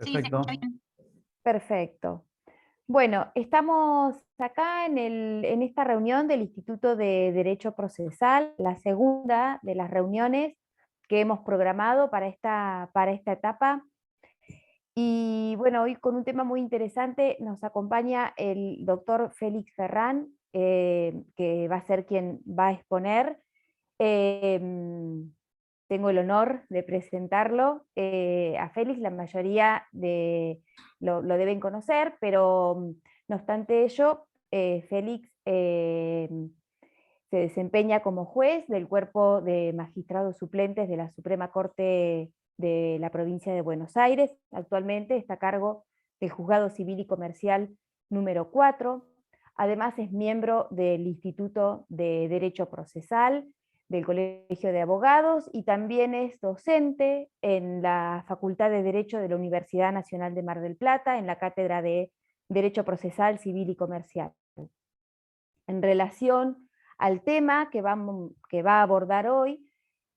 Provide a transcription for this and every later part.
Sí, se escucha Perfecto. bien. Perfecto. Bueno, estamos acá en esta reunión del Instituto de Derecho Procesal, la segunda de las reuniones que hemos programado para esta etapa. Y bueno, hoy con un tema muy interesante nos acompaña el doctor Félix Ferrán, que va a ser quien va a exponer. Em, Tengo el honor de presentarlo. A Félix la mayoría lo deben conocer, pero no obstante ello, Félix se desempeña como juez del cuerpo de magistrados suplentes de la Suprema Corte de la provincia de Buenos Aires. Actualmente está a cargo del Juzgado Civil y Comercial número 4. Además es miembro del Instituto de Derecho Procesal, del Colegio de Abogados, y también es docente en la Facultad de Derecho de la Universidad Nacional de Mar del Plata, en la Cátedra de Derecho Procesal, Civil y Comercial. En relación al tema que va a abordar hoy,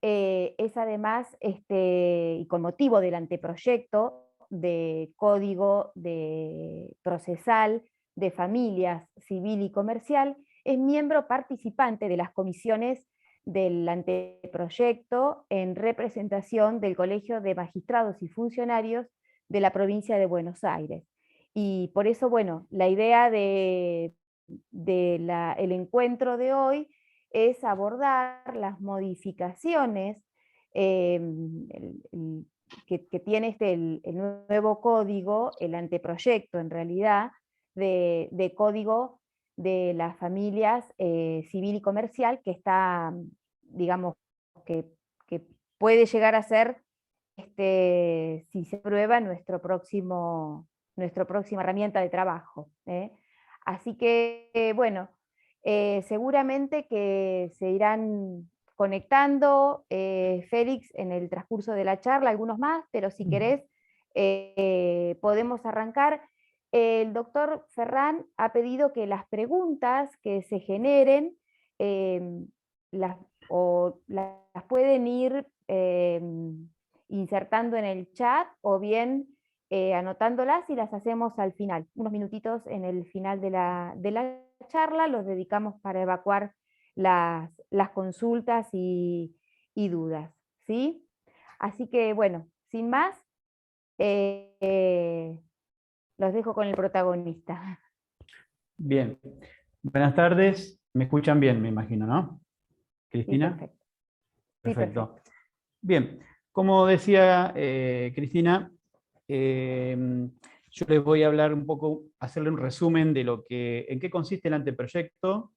es además, y con motivo del anteproyecto de Código de Procesal de Familias Civil y Comercial, es miembro participante de las comisiones del anteproyecto en representación del Colegio de Magistrados y Funcionarios de la provincia de Buenos Aires. Y por eso, bueno, la idea el encuentro de hoy es abordar las modificaciones que tiene el nuevo código, el anteproyecto en realidad, de código de las familias civil y comercial, que está, digamos, que puede llegar a ser, si se aprueba, nuestra próxima herramienta de trabajo. Así que, bueno, seguramente que se irán conectando, Félix, en el transcurso de la charla, algunos más, pero si querés, podemos arrancar. El doctor Ferrán ha pedido que las preguntas que se generen las, las pueden ir insertando en el chat o bien anotándolas y las hacemos al final. Unos minutitos en el final de la charla los dedicamos para evacuar las consultas y dudas, ¿sí? Así que bueno, sin más, los dejo con el protagonista. Bien. Buenas tardes. Me escuchan bien, me imagino, ¿no? Sí, Cristina. perfecto. Sí, Perfecto. perfecto. Bien. Como decía Cristina, yo les voy a hablar un poco, hacerle un resumen de en qué consiste el anteproyecto,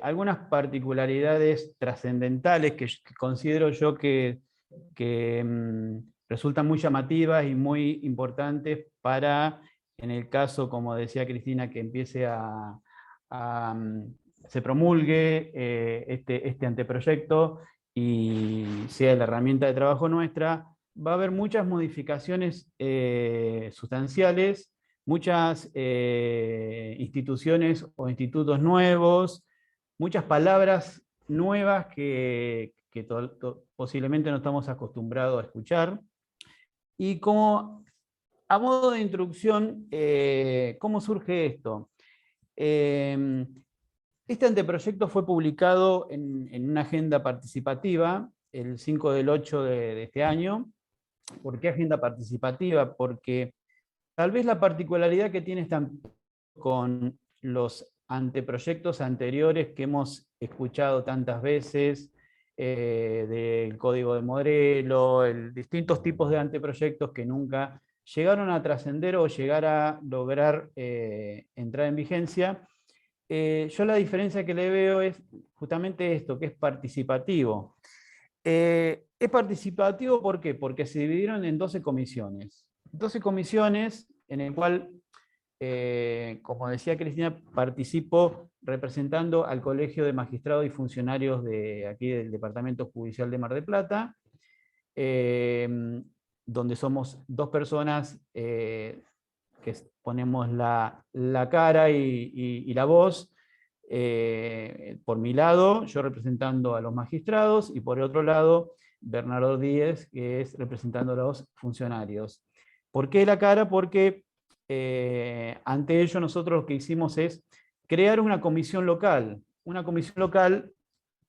algunas particularidades trascendentales que considero yo que resultan muy llamativas y muy importantes para, en el caso, como decía Cristina, que empiece se promulgue este anteproyecto y sea la herramienta de trabajo nuestra. Va a haber muchas modificaciones sustanciales, muchas instituciones o institutos nuevos, muchas palabras nuevas que posiblemente no estamos acostumbrados a escuchar. Y como a modo de introducción, ¿cómo surge esto? Este anteproyecto fue publicado en una agenda participativa el 5 del 8 de este año. ¿Por qué agenda participativa? Porque tal vez la particularidad que tiene con los anteproyectos anteriores que hemos escuchado tantas veces, del código de modelo, distintos tipos de anteproyectos que nunca llegaron a trascender o llegar a lograr entrar en vigencia. Yo la diferencia que le veo es justamente esto, que es participativo. Es participativo, ¿por qué? Porque se dividieron en 12 comisiones. 12 comisiones en el cual, como decía Cristina, participo representando al Colegio de Magistrados y Funcionarios de aquí del Departamento Judicial de Mar del Plata, donde somos dos personas que ponemos la cara y la voz. Por mi lado, yo representando a los magistrados, y por otro lado, Bernardo Díez, que es representando a los funcionarios. ¿Por qué la cara? Porque ante ello nosotros lo que hicimos es crear una comisión local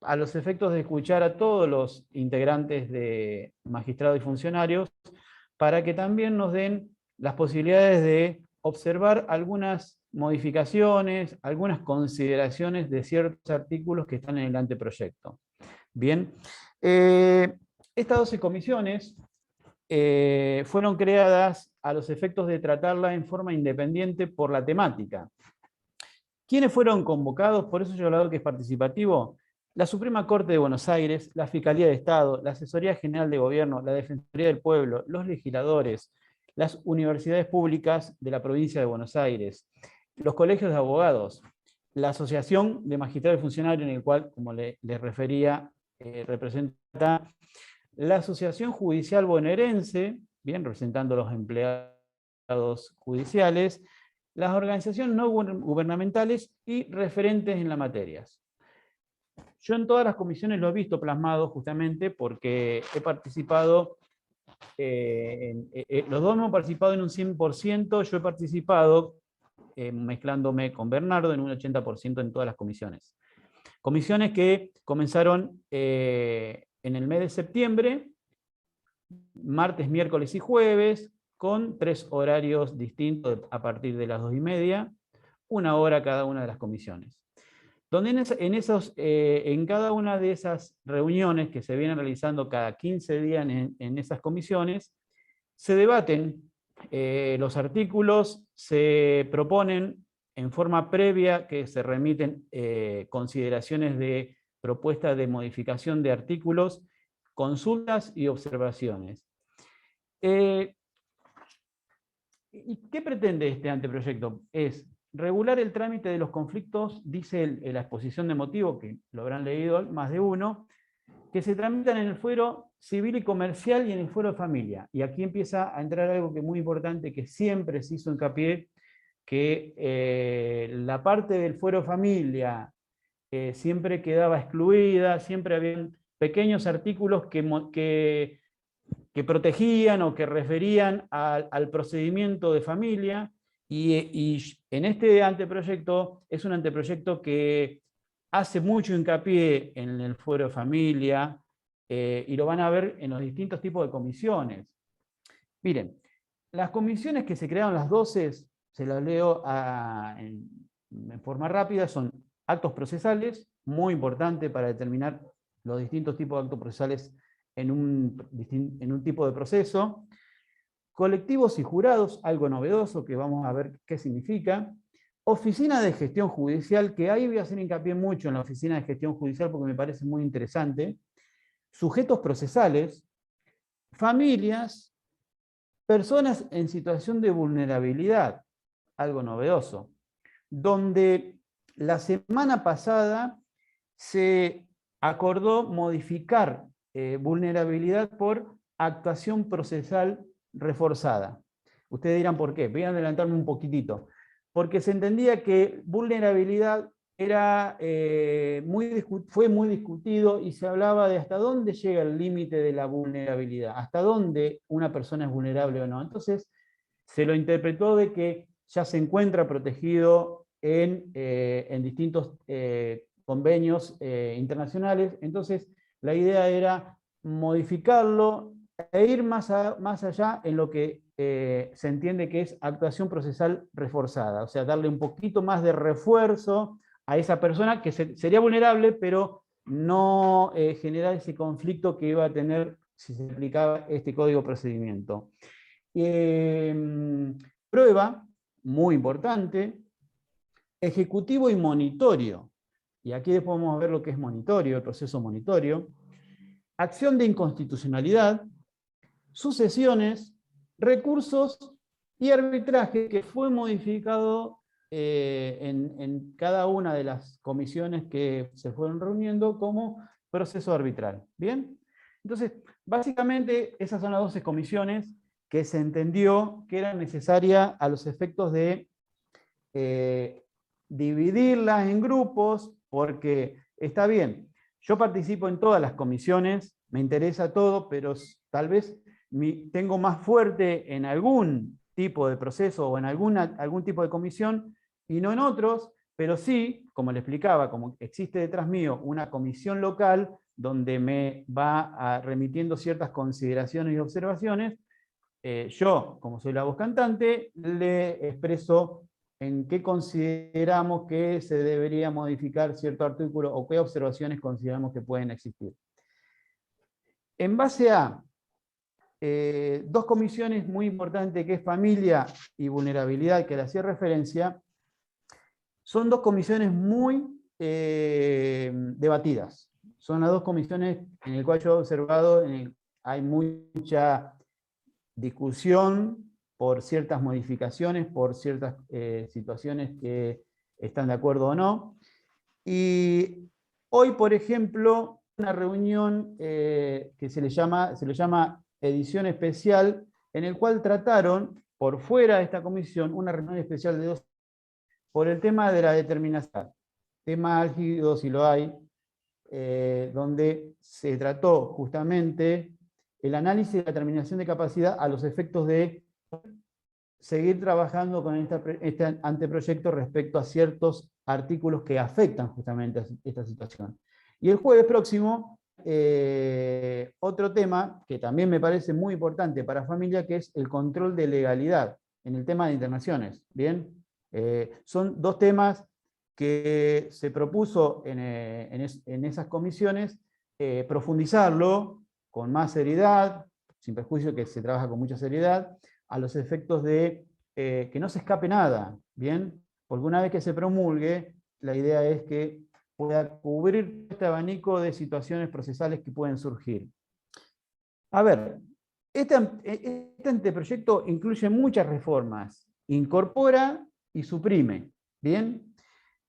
a los efectos de escuchar a todos los integrantes de magistrados y funcionarios, para que también nos den las posibilidades de observar algunas modificaciones, algunas consideraciones de ciertos artículos que están en el anteproyecto. Bien, estas 12 comisiones fueron creadas a los efectos de tratarla en forma independiente por la temática. ¿Quiénes fueron convocados? Por eso yo he hablado que es participativo. La Suprema Corte de Buenos Aires, la Fiscalía de Estado, la Asesoría General de Gobierno, la Defensoría del Pueblo, los legisladores, las universidades públicas de la provincia de Buenos Aires, los colegios de abogados, la Asociación de Magistrados y Funcionarios, en el cual, como les refería, representa la Asociación Judicial Bonaerense, bien, representando a los empleados judiciales, las organizaciones no gubernamentales y referentes en las materias. Yo en todas las comisiones lo he visto plasmado justamente porque he participado, los dos hemos participado en un 100%, yo he participado mezclándome con Bernardo en un 80% en todas las comisiones. Comisiones que comenzaron en el mes de septiembre, martes, miércoles y jueves, con 3 horarios distintos a partir de las 2:30, 1 hora cada una de las comisiones. Donde en cada una de esas reuniones que se vienen realizando cada 15 días en esas comisiones, se debaten los artículos, se proponen en forma previa que se remiten consideraciones de propuestas de modificación de artículos, consultas y observaciones. ¿Y qué pretende este anteproyecto? Es regular el trámite de los conflictos, dice la exposición de motivo, que lo habrán leído más de uno, que se tramitan en el fuero civil y comercial y en el fuero de familia. Y aquí empieza a entrar algo que es muy importante, que siempre se hizo hincapié, que la parte del fuero familia siempre quedaba excluida, siempre había pequeños artículos que protegían o que referían al procedimiento de familia, y en este anteproyecto es un anteproyecto que hace mucho hincapié en el fuero de familia, y lo van a ver en los distintos tipos de comisiones. Miren, las comisiones que se crearon, las 12, se las leo en forma rápida, son actos procesales, muy importante para determinar los distintos tipos de actos procesales en un tipo de proceso. Colectivos y jurados, algo novedoso que vamos a ver qué significa. Oficina de gestión judicial, que ahí voy a hacer hincapié mucho en la oficina de gestión judicial porque me parece muy interesante. Sujetos procesales, familias, personas en situación de vulnerabilidad, algo novedoso, donde la semana pasada se acordó modificar vulnerabilidad por actuación procesal reforzada. Ustedes dirán por qué, voy a adelantarme un poquitito. Porque se entendía que vulnerabilidad era, fue muy discutido y se hablaba de hasta dónde llega el límite de la vulnerabilidad, hasta dónde una persona es vulnerable o no. Entonces se lo interpretó de que ya se encuentra protegido en distintos convenios internacionales. Entonces la idea era modificarlo e ir más allá en lo que se entiende que es actuación procesal reforzada, o sea, darle un poquito más de refuerzo a esa persona que sería vulnerable, pero no generar ese conflicto que iba a tener si se aplicaba este código de procedimiento. Prueba, muy importante, ejecutivo y monitorio. Y aquí después vamos a ver lo que es monitorio, el proceso monitorio. Acción de inconstitucionalidad, sucesiones, recursos y arbitraje, que fue modificado en cada una de las comisiones que se fueron reuniendo como proceso arbitral. ¿Bien? Entonces, básicamente esas son las 12 comisiones que se entendió que eran necesarias a los efectos de dividirlas en grupos, porque está bien, yo participo en todas las comisiones, me interesa todo, pero tal vez tengo más fuerte en algún tipo de proceso o en algún tipo de comisión y no en otros, pero sí, como le explicaba, como existe detrás mío una comisión local donde me va remitiendo ciertas consideraciones y observaciones, yo, como soy la voz cantante, le expreso en qué consideramos que se debería modificar cierto artículo o qué observaciones consideramos que pueden existir. En base a dos comisiones muy importantes, que es familia y vulnerabilidad, que le hacía referencia, son dos comisiones muy debatidas. Son las dos comisiones en las cuales yo he observado, hay mucha discusión por ciertas modificaciones, por ciertas situaciones que están de acuerdo o no. Y hoy, por ejemplo, una reunión que se le llama edición especial, en el cual trataron, por fuera de esta comisión, una reunión especial de 2 por el tema de la determinación. Tema álgido, si lo hay, donde se trató justamente el análisis de la determinación de capacidad a los efectos de seguir trabajando con este anteproyecto respecto a ciertos artículos que afectan justamente a esta situación. Y el jueves próximo, otro tema que también me parece muy importante para familia, que es el control de legalidad en el tema de internaciones. ¿Bien? Son dos temas que se propuso en esas comisiones profundizarlo con más seriedad, sin perjuicio que se trabaja con mucha seriedad, a los efectos de que no se escape nada, ¿bien? Porque una vez que se promulgue, la idea es que pueda cubrir este abanico de situaciones procesales que pueden surgir. A ver, este anteproyecto incluye muchas reformas, incorpora y suprime, ¿bien?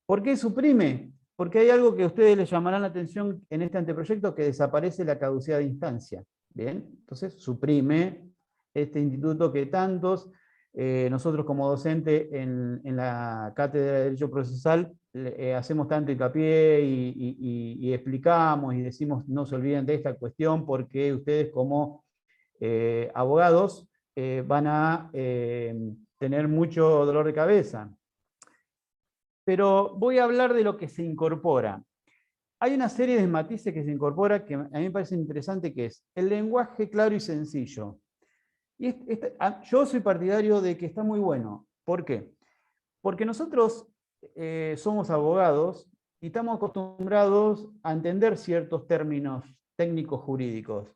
¿Por qué suprime? Porque hay algo que a ustedes les llamarán la atención en este anteproyecto, que desaparece la caducidad de instancia, ¿bien? Entonces suprime este instituto que tantos, nosotros como docente en la Cátedra de Derecho Procesal, hacemos tanto hincapié y explicamos y decimos no se olviden de esta cuestión porque ustedes como abogados van a tener mucho dolor de cabeza. Pero voy a hablar de lo que se incorpora. Hay una serie de matices que se incorpora que a mí me parece interesante, que es el lenguaje claro y sencillo. Y yo soy partidario de que está muy bueno. ¿Por qué? Porque nosotros somos abogados y estamos acostumbrados a entender ciertos términos técnicos jurídicos.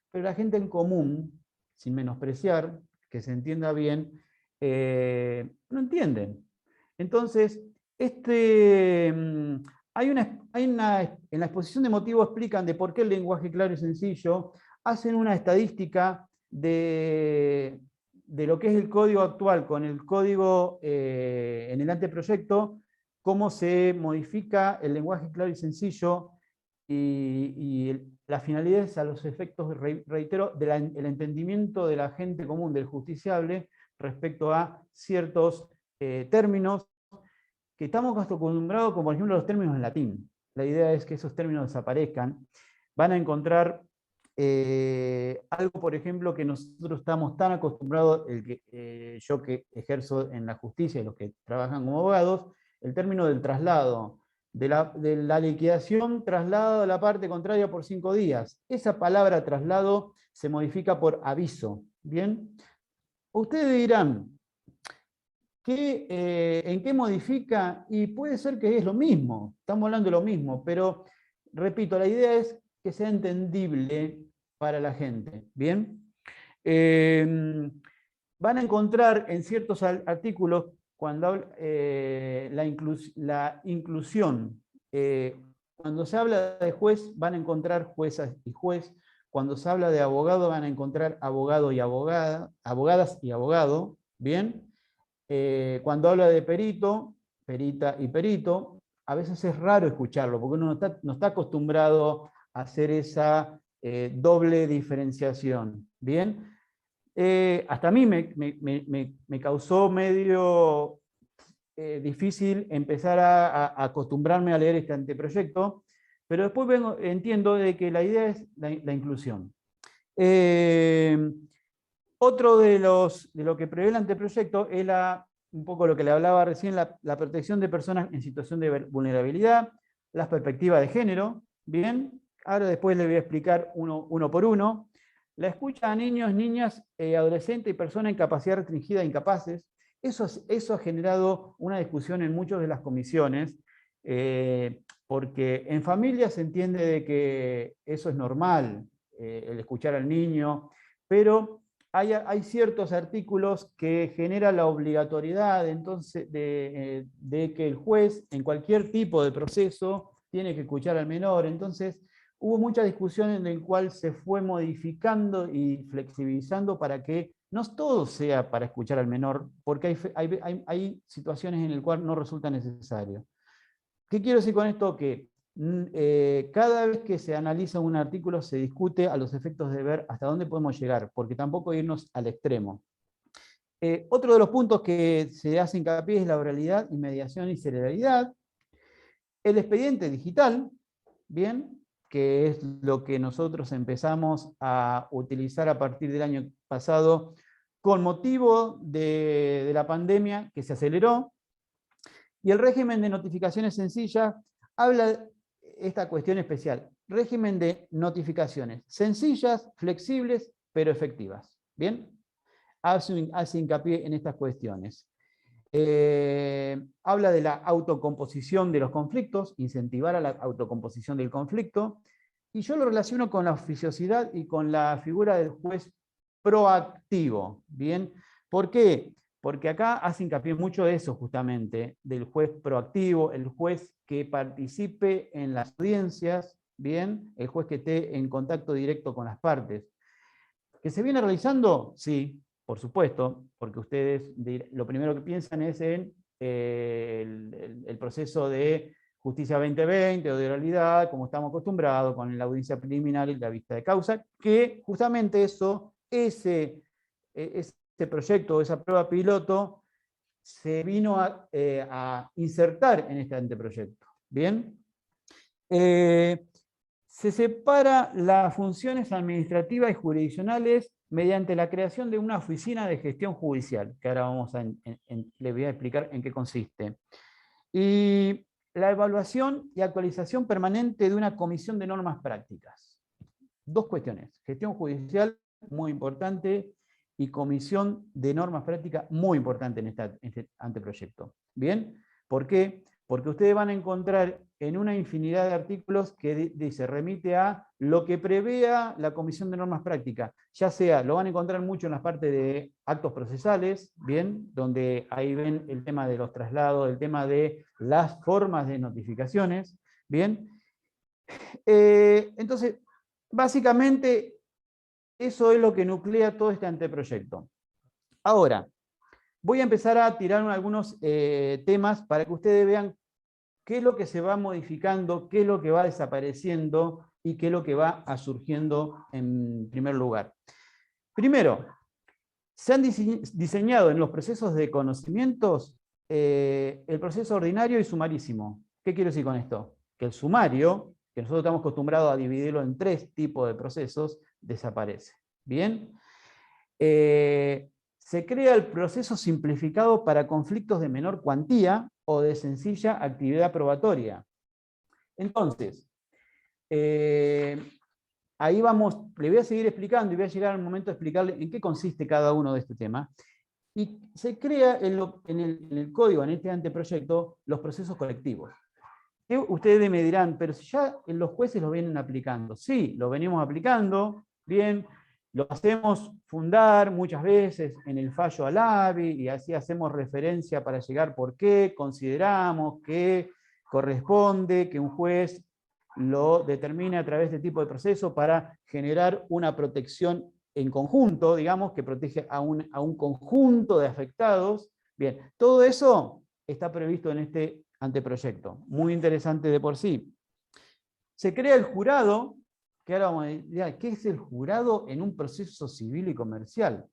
Pero la gente en común, sin menospreciar, que se entienda bien, no entienden. Entonces, en la exposición de motivos explican de por qué el lenguaje claro y sencillo, hacen una estadística de lo que es el código actual con el código en el anteproyecto, cómo se modifica el lenguaje claro y sencillo y la finalidad es a los efectos, reitero, del entendimiento de la gente común, del justiciable, respecto a ciertos términos que estamos acostumbrados, como por ejemplo los términos en latín. La idea es que esos términos desaparezcan. Van a encontrar algo, por ejemplo, que nosotros estamos tan acostumbrados, yo que ejerzo en la justicia y los que trabajan como abogados, el término del traslado, de la liquidación, traslado a la parte contraria por 5 días. Esa palabra traslado se modifica por aviso. ¿Bien? Ustedes dirán, ¿en qué modifica? Y puede ser que es lo mismo, estamos hablando de lo mismo, pero repito, la idea es que sea entendible para la gente. ¿Bien? Van a encontrar en ciertos artículos, cuando habla la inclusión, cuando se habla de juez, van a encontrar juezas y juez. Cuando se habla de abogado, van a encontrar abogado y abogada, abogadas y abogado. ¿Bien? Cuando habla de perito, perita y perito, a veces es raro escucharlo, porque uno no está acostumbrado a hacer esa doble diferenciación. ¿Bien? Hasta a mí me causó medio difícil empezar a acostumbrarme a leer este anteproyecto, pero después entiendo de que la idea es la inclusión. Otro de lo que prevé el anteproyecto es un poco lo que le hablaba recién, la protección de personas en situación de vulnerabilidad, las perspectivas de género, ¿bien? Ahora después le voy a explicar uno por uno. La escucha a niños, niñas, adolescentes y personas en capacidad restringida e incapaces. Eso ha generado una discusión en muchas de las comisiones, porque en familia se entiende de que eso es normal, el escuchar al niño, pero hay ciertos artículos que generan la obligatoriedad entonces, de que el juez en cualquier tipo de proceso tiene que escuchar al menor. Entonces hubo mucha discusión en la cual se fue modificando y flexibilizando para que no todo sea para escuchar al menor, porque hay situaciones en las cuales no resulta necesario. ¿Qué quiero decir con esto? Que cada vez que se analiza un artículo se discute a los efectos de ver hasta dónde podemos llegar, porque tampoco irnos al extremo. Otro de los puntos que se hace hincapié es la oralidad, inmediación y celeridad. El expediente digital, bien, que es lo que nosotros empezamos a utilizar a partir del año pasado con motivo de la pandemia que se aceleró. Y el régimen de notificaciones sencillas habla esta cuestión especial. Régimen de notificaciones sencillas, flexibles, pero efectivas. ¿Bien? Hace hincapié en estas cuestiones. Habla de la autocomposición de los conflictos, incentivar a la autocomposición del conflicto, y yo lo relaciono con la oficiosidad y con la figura del juez proactivo. ¿Bien? ¿Por qué? Porque acá hace hincapié mucho de eso justamente, del juez proactivo, el juez que participe en las audiencias, ¿bien? El juez que esté en contacto directo con las partes. ¿Que se viene realizando? Sí, por supuesto, porque ustedes lo primero que piensan es en el proceso de justicia 2020 o de oralidad, como estamos acostumbrados, con la audiencia preliminar y la vista de causa, que justamente ese proyecto, esa prueba piloto, se vino a insertar en este anteproyecto. ¿Bien? Se separa las funciones administrativas y jurisdiccionales mediante la creación de una oficina de gestión judicial, que ahora le voy a explicar en qué consiste. Y la evaluación y actualización permanente de una comisión de normas prácticas. Dos cuestiones: gestión judicial, muy importante, y comisión de normas prácticas, muy importante en este anteproyecto. ¿Bien? ¿Por qué? Porque ustedes van a encontrar en una infinidad de artículos que se remite a lo que prevea la comisión de normas prácticas, ya sea, lo van a encontrar mucho en las partes de actos procesales, ¿bien? Donde ahí ven el tema de los traslados, el tema de las formas de notificaciones, ¿bien? Entonces, básicamente, eso es lo que nuclea todo este anteproyecto. Ahora, voy a empezar a tirar algunos temas para que ustedes vean qué es lo que se va modificando, qué es lo que va desapareciendo y qué es lo que va surgiendo en primer lugar. Primero, se han diseñado en los procesos de conocimientos el proceso ordinario y sumarísimo. ¿Qué quiero decir con esto? Que el sumario, que nosotros estamos acostumbrados a dividirlo en 3 tipos de procesos, desaparece. ¿Bien? Se crea el proceso simplificado para conflictos de menor cuantía o de sencilla actividad probatoria. Entonces, ahí vamos, le voy a seguir explicando y voy a llegar al momento de explicarle en qué consiste cada uno de este tema. Y se crea en el código, en este anteproyecto, los procesos colectivos. Ustedes me dirán, pero si ya los jueces lo vienen aplicando. Sí, lo venimos aplicando, bien, lo hacemos fundar muchas veces en el fallo al ABI, y así hacemos referencia para llegar por qué consideramos que corresponde que un juez lo determine a través de este tipo de proceso para generar una protección en conjunto, digamos, que protege a un conjunto de afectados. Bien, todo eso está previsto en este anteproyecto, muy interesante de por sí. Se crea el jurado, que ahora vamos a decir, ¿qué es el jurado en un proceso civil y comercial?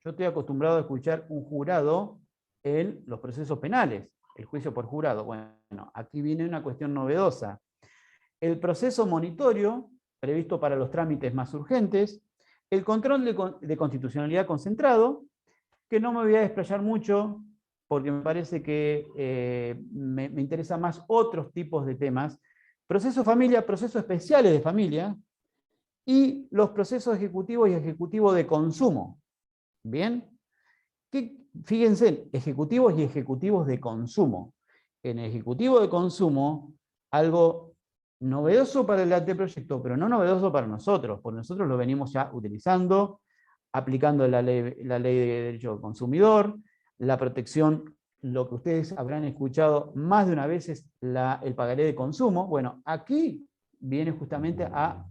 Yo estoy acostumbrado a escuchar un jurado en los procesos penales, el juicio por jurado. Bueno, aquí viene una cuestión novedosa. El proceso monitorio, previsto para los trámites más urgentes, El control de constitucionalidad concentrado, que no me voy a desplayar mucho, porque me parece que me interesa más otros tipos de temas. Proceso familia, procesos especiales de familia, y los procesos ejecutivos y ejecutivos de consumo. ¿Bien? Fíjense, ejecutivos y ejecutivos de consumo. En ejecutivo de consumo, algo novedoso para el anteproyecto, pero no novedoso para nosotros, porque nosotros lo venimos ya utilizando, aplicando la ley de derecho al consumidor, la protección, lo que ustedes habrán escuchado más de una vez es el pagaré de consumo. Bueno, aquí viene justamente a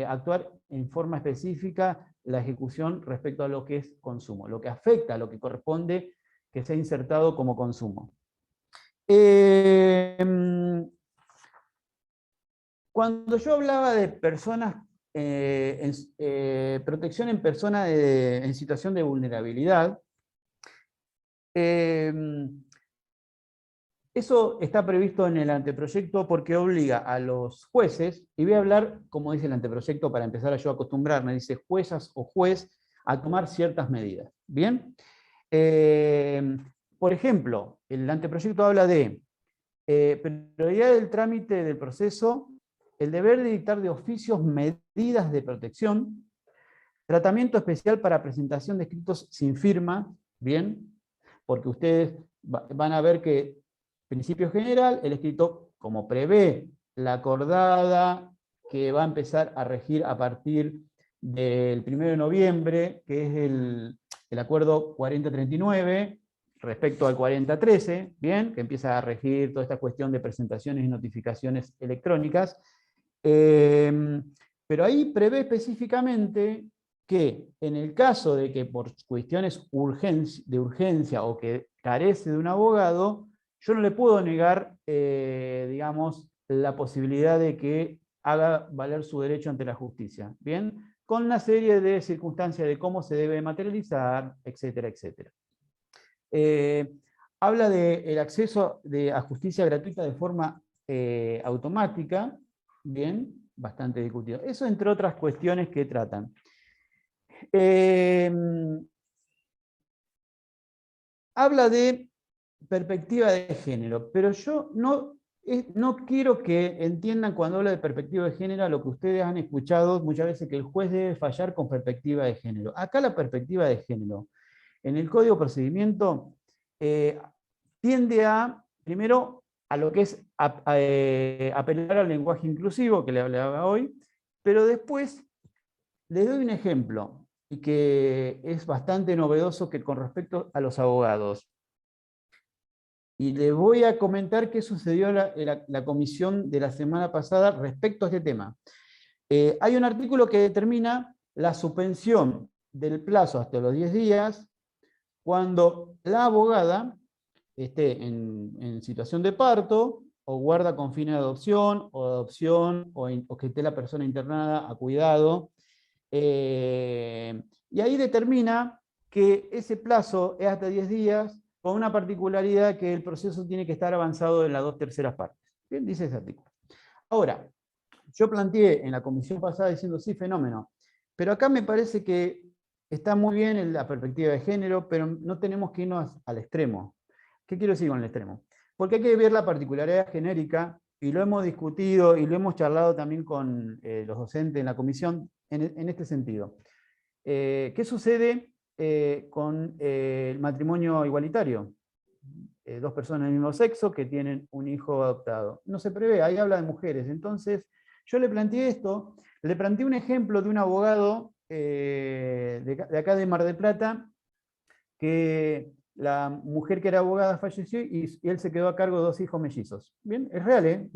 actuar en forma específica la ejecución respecto a lo que es consumo, lo que afecta a lo que corresponde que sea insertado como consumo. Cuando yo hablaba de personas, protección en personas en situación de vulnerabilidad, eso está previsto en el anteproyecto porque obliga a los jueces, y voy a hablar, como dice el anteproyecto, para empezar a yo acostumbrarme, dice juezas o juez a tomar ciertas medidas. ¿Bien? Por ejemplo, el anteproyecto habla de prioridad del trámite del proceso, el deber de dictar de oficios medidas de protección, tratamiento especial para presentación de escritos sin firma, ¿bien? Porque ustedes van a ver que, principio general, el escrito, como prevé la acordada, que va a empezar a regir a partir del 1 de noviembre, que es el acuerdo 4039, respecto al 4013, ¿bien? Que empieza a regir toda esta cuestión de presentaciones y notificaciones electrónicas. Pero ahí prevé específicamente que en el caso de que por cuestiones de urgencia o que carece de un abogado, yo no le puedo negar, digamos, la posibilidad de que haga valer su derecho ante la justicia, ¿bien? Con una serie de circunstancias de cómo se debe materializar, etcétera, etcétera. Habla del acceso a justicia gratuita de forma automática, bien, bastante discutido. Eso entre otras cuestiones que tratan. Habla de perspectiva de género, pero yo no quiero que entiendan cuando habla de perspectiva de género lo que ustedes han escuchado muchas veces, que el juez debe fallar con perspectiva de género. Acá la perspectiva de género, en el Código de Procedimiento, tiende a, primero, a lo que es apelar al lenguaje inclusivo, que le hablaba hoy, pero después les doy un ejemplo, y que es bastante novedoso que con respecto a los abogados. Y les voy a comentar qué sucedió en la comisión de la semana pasada respecto a este tema. Hay un artículo que determina la suspensión del plazo hasta los 10 días cuando la abogada esté en situación de parto o guarda con fines de adopción o que esté la persona internada a cuidado. Y ahí determina que ese plazo es hasta 10 días, con una particularidad que el proceso tiene que estar avanzado en las 2/3 partes. Bien, dice ese artículo. Ahora, yo planteé en la comisión pasada diciendo sí, fenómeno, pero acá me parece que está muy bien la perspectiva de género, pero no tenemos que irnos al extremo. ¿Qué quiero decir con el extremo? Porque hay que ver la particularidad genérica, y lo hemos discutido y lo hemos charlado también con los docentes en la comisión en este sentido. ¿Qué sucede con el matrimonio igualitario? Dos personas del mismo sexo que tienen un hijo adoptado. No se prevé, ahí habla de mujeres. Entonces, yo le planteé esto, le planteé un ejemplo de un abogado de acá de Mar del Plata, que la mujer que era abogada falleció y él se quedó a cargo de 2 hijos mellizos. Bien, es real,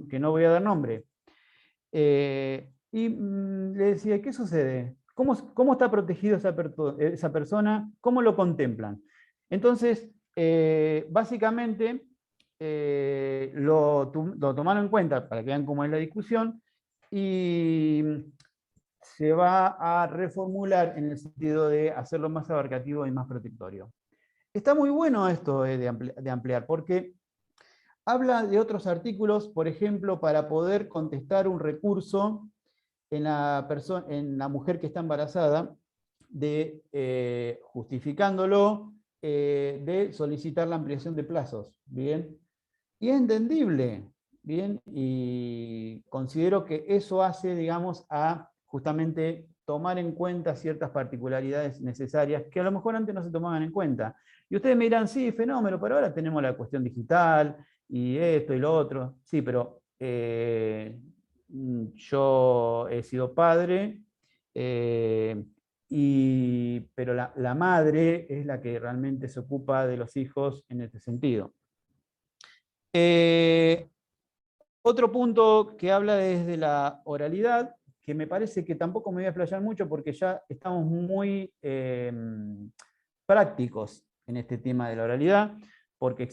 que no voy a dar nombre. Le decía, ¿qué sucede? ¿Cómo está protegida esa persona? ¿Cómo lo contemplan? Entonces, básicamente, lo tomaron en cuenta para que vean cómo es la discusión, y se va a reformular en el sentido de hacerlo más abarcativo y más protectorio. Está muy bueno esto de ampliar, porque habla de otros artículos, por ejemplo, para poder contestar un recurso en la mujer que está embarazada, justificándolo, de solicitar la ampliación de plazos, ¿bien? Y es entendible, ¿bien? Y considero que eso hace, digamos, a justamente tomar en cuenta ciertas particularidades necesarias que a lo mejor antes no se tomaban en cuenta. Y ustedes me dirán, sí, fenómeno, pero ahora tenemos la cuestión digital y esto y lo otro. Sí, pero yo he sido padre, pero la madre es la que realmente se ocupa de los hijos en este sentido. Otro punto que habla desde la oralidad, que me parece que tampoco me voy a explayar mucho porque ya estamos muy prácticos en este tema de la oralidad, porque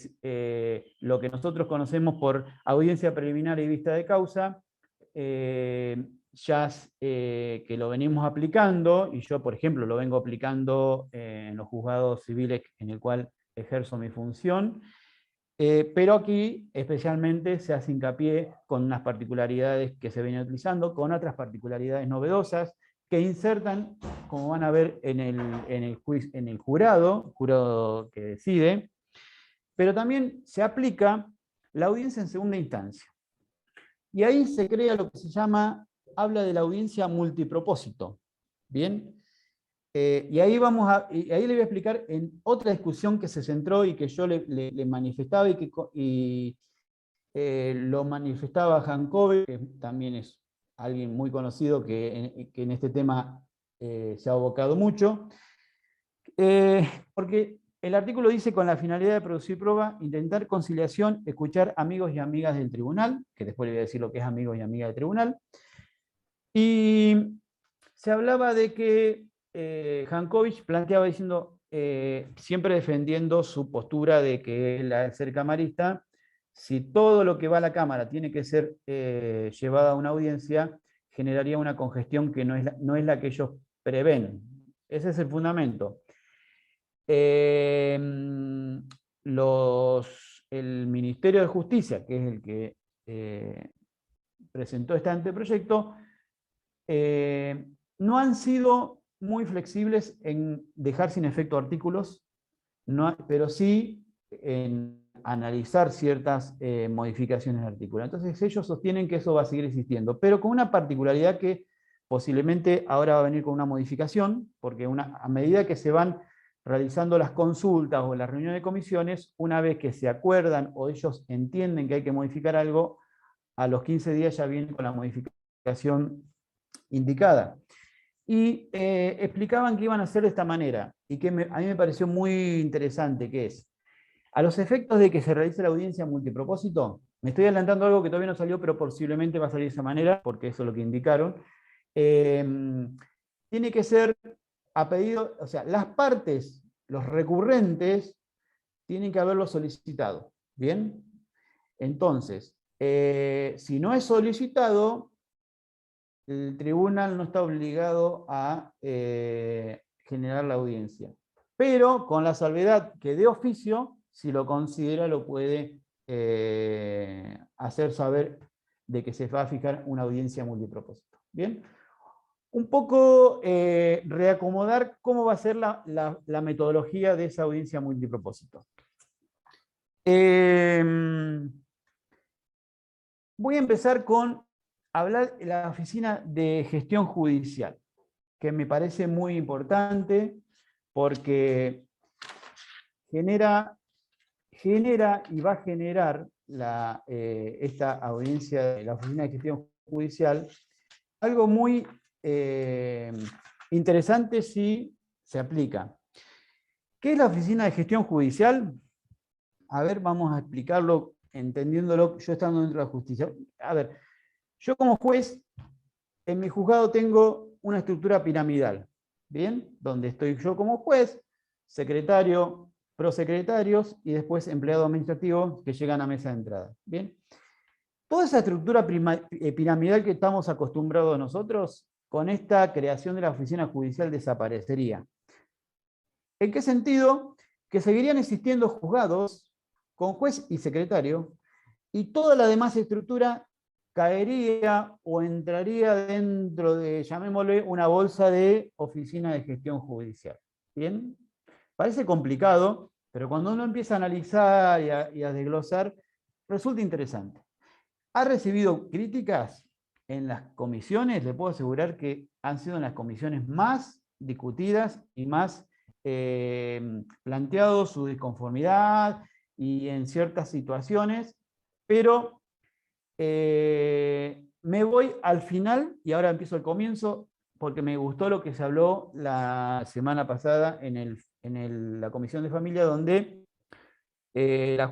lo que nosotros conocemos por audiencia preliminar y vista de causa, ya que lo venimos aplicando, y yo, por ejemplo, lo vengo aplicando en los juzgados civiles en el cual ejerzo mi función, pero aquí especialmente se hace hincapié con unas particularidades que se vienen utilizando, con otras particularidades novedosas que insertan, como van a ver en el jurado que decide, pero también se aplica la audiencia en segunda instancia. Y ahí se crea lo que se llama, habla de la audiencia multipropósito. ¿Bien? Y ahí le voy a explicar en otra discusión que se centró y que yo le manifestaba y lo manifestaba Jankowicz, que también es alguien muy conocido que en este tema se ha abocado mucho, porque el artículo dice: con la finalidad de producir prueba, intentar conciliación, escuchar amigos y amigas del tribunal, que después le voy a decir lo que es amigos y amigas del tribunal, y se hablaba de que Jankowicz planteaba diciendo, siempre defendiendo su postura de que él, al ser camarista, si todo lo que va a la Cámara tiene que ser llevado a una audiencia, generaría una congestión que no es la que ellos prevén. Ese es el fundamento. El Ministerio de Justicia, que es el que presentó este anteproyecto, no han sido muy flexibles en dejar sin efecto artículos, pero sí en analizar ciertas modificaciones de artículos. Entonces ellos sostienen que eso va a seguir existiendo, pero con una particularidad que posiblemente ahora va a venir con una modificación, porque a medida que se van realizando las consultas o las reuniones de comisiones, una vez que se acuerdan o ellos entienden que hay que modificar algo, a los 15 días ya vienen con la modificación indicada. Y explicaban que iban a hacer de esta manera, y que a mí me pareció muy interesante, que es, a los efectos de que se realice la audiencia multipropósito, me estoy adelantando algo que todavía no salió, pero posiblemente va a salir de esa manera, porque eso es lo que indicaron, tiene que ser a pedido, o sea, las partes, los recurrentes, tienen que haberlo solicitado, ¿bien? Entonces, si no es solicitado, el tribunal no está obligado a generar la audiencia. Pero con la salvedad que de oficio, si lo considera, lo puede hacer saber de que se va a fijar una audiencia multipropósito. ¿Bien? Un poco reacomodar cómo va a ser la metodología de esa audiencia multipropósito. Voy a empezar con hablar de la Oficina de Gestión Judicial, que me parece muy importante porque genera y va a generar esta audiencia de la Oficina de Gestión Judicial algo muy interesante si se aplica. ¿Qué es la Oficina de Gestión Judicial? A ver, vamos a explicarlo entendiéndolo yo estando dentro de la justicia. A ver, yo como juez, en mi juzgado tengo una estructura piramidal, ¿bien? Donde estoy yo como juez, secretario, prosecretarios y después empleado administrativo que llegan a mesa de entrada, ¿bien? Toda esa estructura piramidal que estamos acostumbrados nosotros, con esta creación de la oficina judicial desaparecería. ¿En qué sentido? Que seguirían existiendo juzgados con juez y secretario, y toda la demás estructura caería o entraría dentro de, llamémosle, una bolsa de oficina de gestión judicial. ¿Bien? Parece complicado, pero cuando uno empieza a analizar y a desglosar, resulta interesante. ¿Ha recibido críticas en las comisiones? Le puedo asegurar que han sido en las comisiones más discutidas y más planteado su disconformidad y en ciertas situaciones, pero me voy al final y ahora empiezo el comienzo porque me gustó lo que se habló la semana pasada en la Comisión de Familia, donde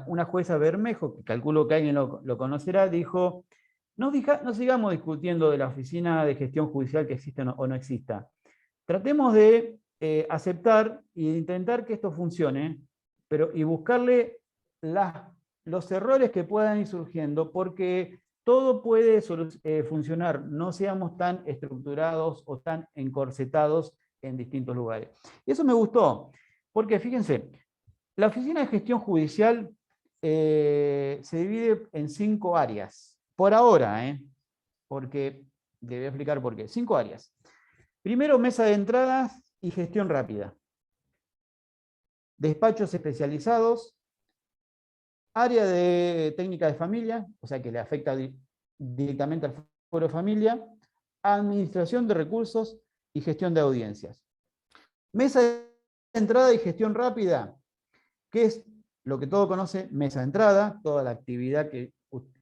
una jueza Bermejo, que calculo que alguien lo conocerá, dijo, no sigamos discutiendo de la oficina de gestión judicial que existe o no exista. Tratemos de aceptar e intentar que esto funcione, y buscarle los errores que puedan ir surgiendo, porque todo puede funcionar, no seamos tan estructurados o tan encorsetados en distintos lugares. Y eso me gustó, porque fíjense, la Oficina de Gestión Judicial se divide en 5 áreas, por ahora, porque le voy a explicar por qué. 5 áreas. Primero, mesa de entradas y gestión rápida. Despachos especializados, área de técnica de familia, o sea que le afecta directamente al foro familia, administración de recursos y gestión de audiencias. Mesa de entrada y gestión rápida, que es lo que todo conoce, mesa de entrada, toda la actividad que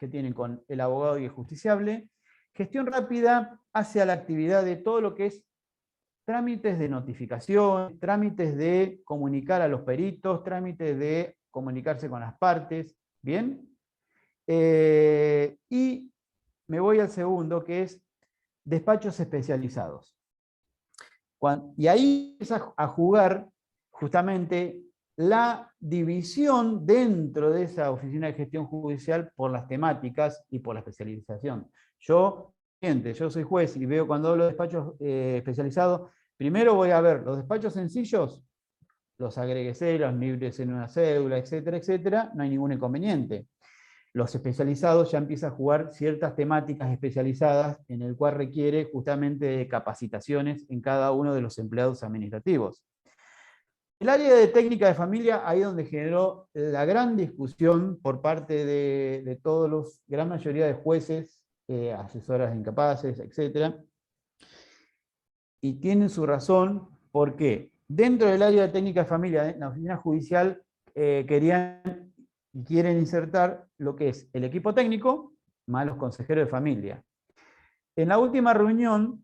tienen con el abogado y el justiciable. Gestión rápida hacia la actividad de todo lo que es trámites de notificación, trámites de comunicar a los peritos, trámites de comunicarse con las partes, ¿bien? Y me voy al segundo, que es despachos especializados. Y ahí empieza a jugar justamente la división dentro de esa oficina de gestión judicial por las temáticas y por la especialización. Yo soy juez y veo cuando hablo de despachos especializados, primero voy a ver los despachos sencillos, los agregué, los libres en una cédula, etcétera, etcétera, no hay ningún inconveniente. Los especializados ya empiezan a jugar ciertas temáticas especializadas en el cual requiere justamente de capacitaciones en cada uno de los empleados administrativos. El área de técnica de familia, ahí donde generó la gran discusión por parte de todos gran mayoría de jueces, asesoras de incapaces, etc. Y tienen su razón, porque dentro del área de técnica de familia, en la oficina judicial, querían y quieren insertar lo que es el equipo técnico más los consejeros de familia. En la última reunión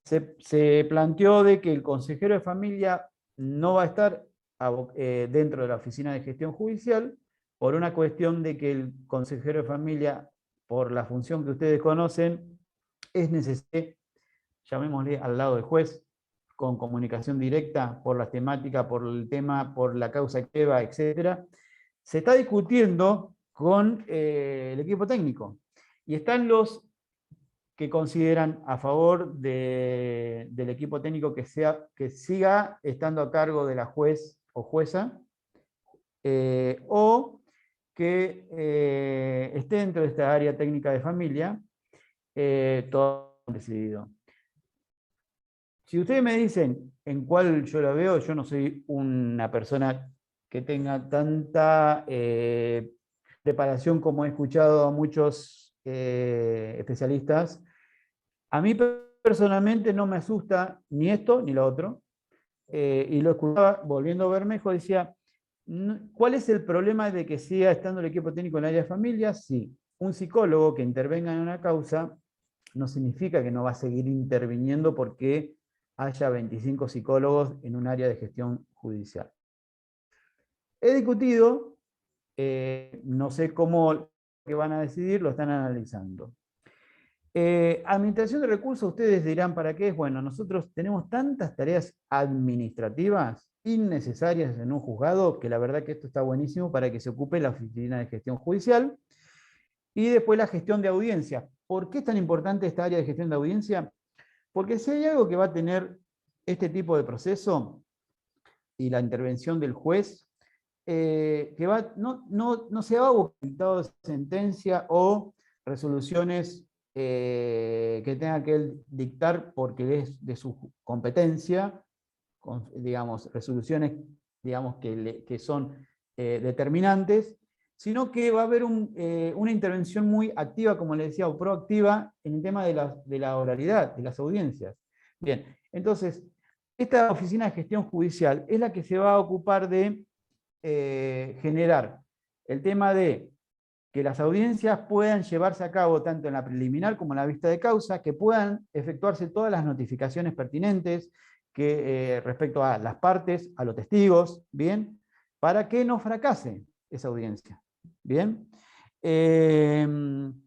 se planteó de que el consejero de familia no va a estar dentro de la oficina de gestión judicial por una cuestión de que el consejero de familia, por la función que ustedes conocen, es necesario, llamémosle al lado del juez, con comunicación directa por las temáticas, por el tema, por la causa que lleva, etc. Se está discutiendo con el equipo técnico y están los que consideran a favor del equipo técnico que siga estando a cargo de la juez o jueza, o que esté dentro de esta área técnica de familia, todo decidido. Si ustedes me dicen en cuál yo la veo, yo no soy una persona que tenga tanta preparación como he escuchado a muchos especialistas. A mí personalmente no me asusta ni esto ni lo otro. Y lo escuchaba, volviendo a Bermejo, decía, ¿cuál es el problema de que siga estando el equipo técnico en el área de familias? Sí, un psicólogo que intervenga en una causa no significa que no va a seguir interviniendo porque haya 25 psicólogos en un área de gestión judicial. He discutido, no sé cómo que van a decidir, lo están analizando. Administración de recursos, ustedes dirán, ¿para qué es? Bueno, nosotros tenemos tantas tareas administrativas innecesarias en un juzgado que la verdad que esto está buenísimo para que se ocupe la oficina de gestión judicial. Y después la gestión de audiencia. ¿Por qué es tan importante esta área de gestión de audiencia? Porque si hay algo que va a tener este tipo de proceso y la intervención del juez, no se va a buscar dictado de sentencia o resoluciones que tenga que él dictar porque es de su competencia, con, digamos, resoluciones digamos, que son determinantes, sino que va a haber una intervención muy activa, como le decía, o proactiva en el tema de la oralidad, de las audiencias. Bien, entonces, esta oficina de gestión judicial es la que se va a ocupar de generar el tema de que las audiencias puedan llevarse a cabo tanto en la preliminar como en la vista de causa, que puedan efectuarse todas las notificaciones pertinentes que, respecto a las partes, a los testigos, ¿bien? Para que no fracase esa audiencia, ¿bien? En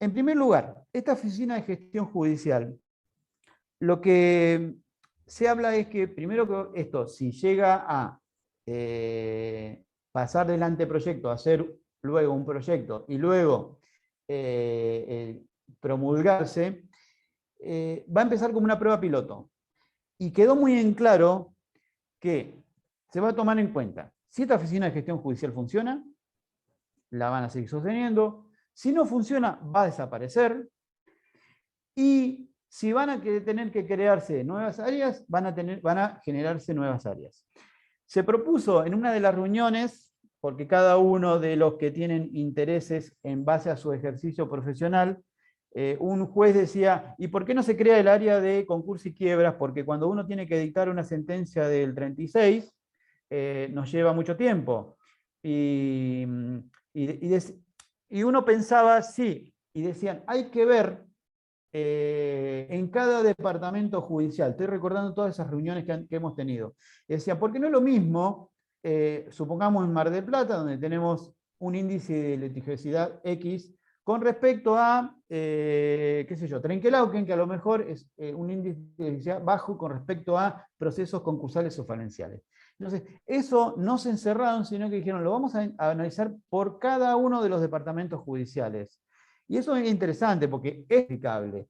primer lugar, esta oficina de gestión judicial, lo que se habla es que, primero que esto, si llega a pasar del anteproyecto a hacer luego un proyecto y luego promulgarse, va a empezar como una prueba piloto. Y quedó muy en claro que se va a tomar en cuenta si esta oficina de gestión judicial funciona, la van a seguir sosteniendo. Si no funciona, va a desaparecer. Y si van a tener que crearse nuevas áreas, van a generarse nuevas áreas. Se propuso en una de las reuniones, porque cada uno de los que tienen intereses en base a su ejercicio profesional, un juez decía, ¿y por qué no se crea el área de concurso y quiebras? Porque cuando uno tiene que dictar una sentencia del 36, nos lleva mucho tiempo. Y uno pensaba, sí, y decían, hay que ver en cada departamento judicial. Estoy recordando todas esas reuniones que hemos tenido. Decían, porque no es lo mismo, supongamos en Mar del Plata, donde tenemos un índice de litigiosidad X, con respecto a, qué sé yo, Trenquelauquen, que a lo mejor es un índice de litigiosidad bajo con respecto a procesos concursales o falenciales. Entonces, eso no se encerraron, sino que dijeron, lo vamos a analizar por cada uno de los departamentos judiciales. Y eso es interesante porque es explicable.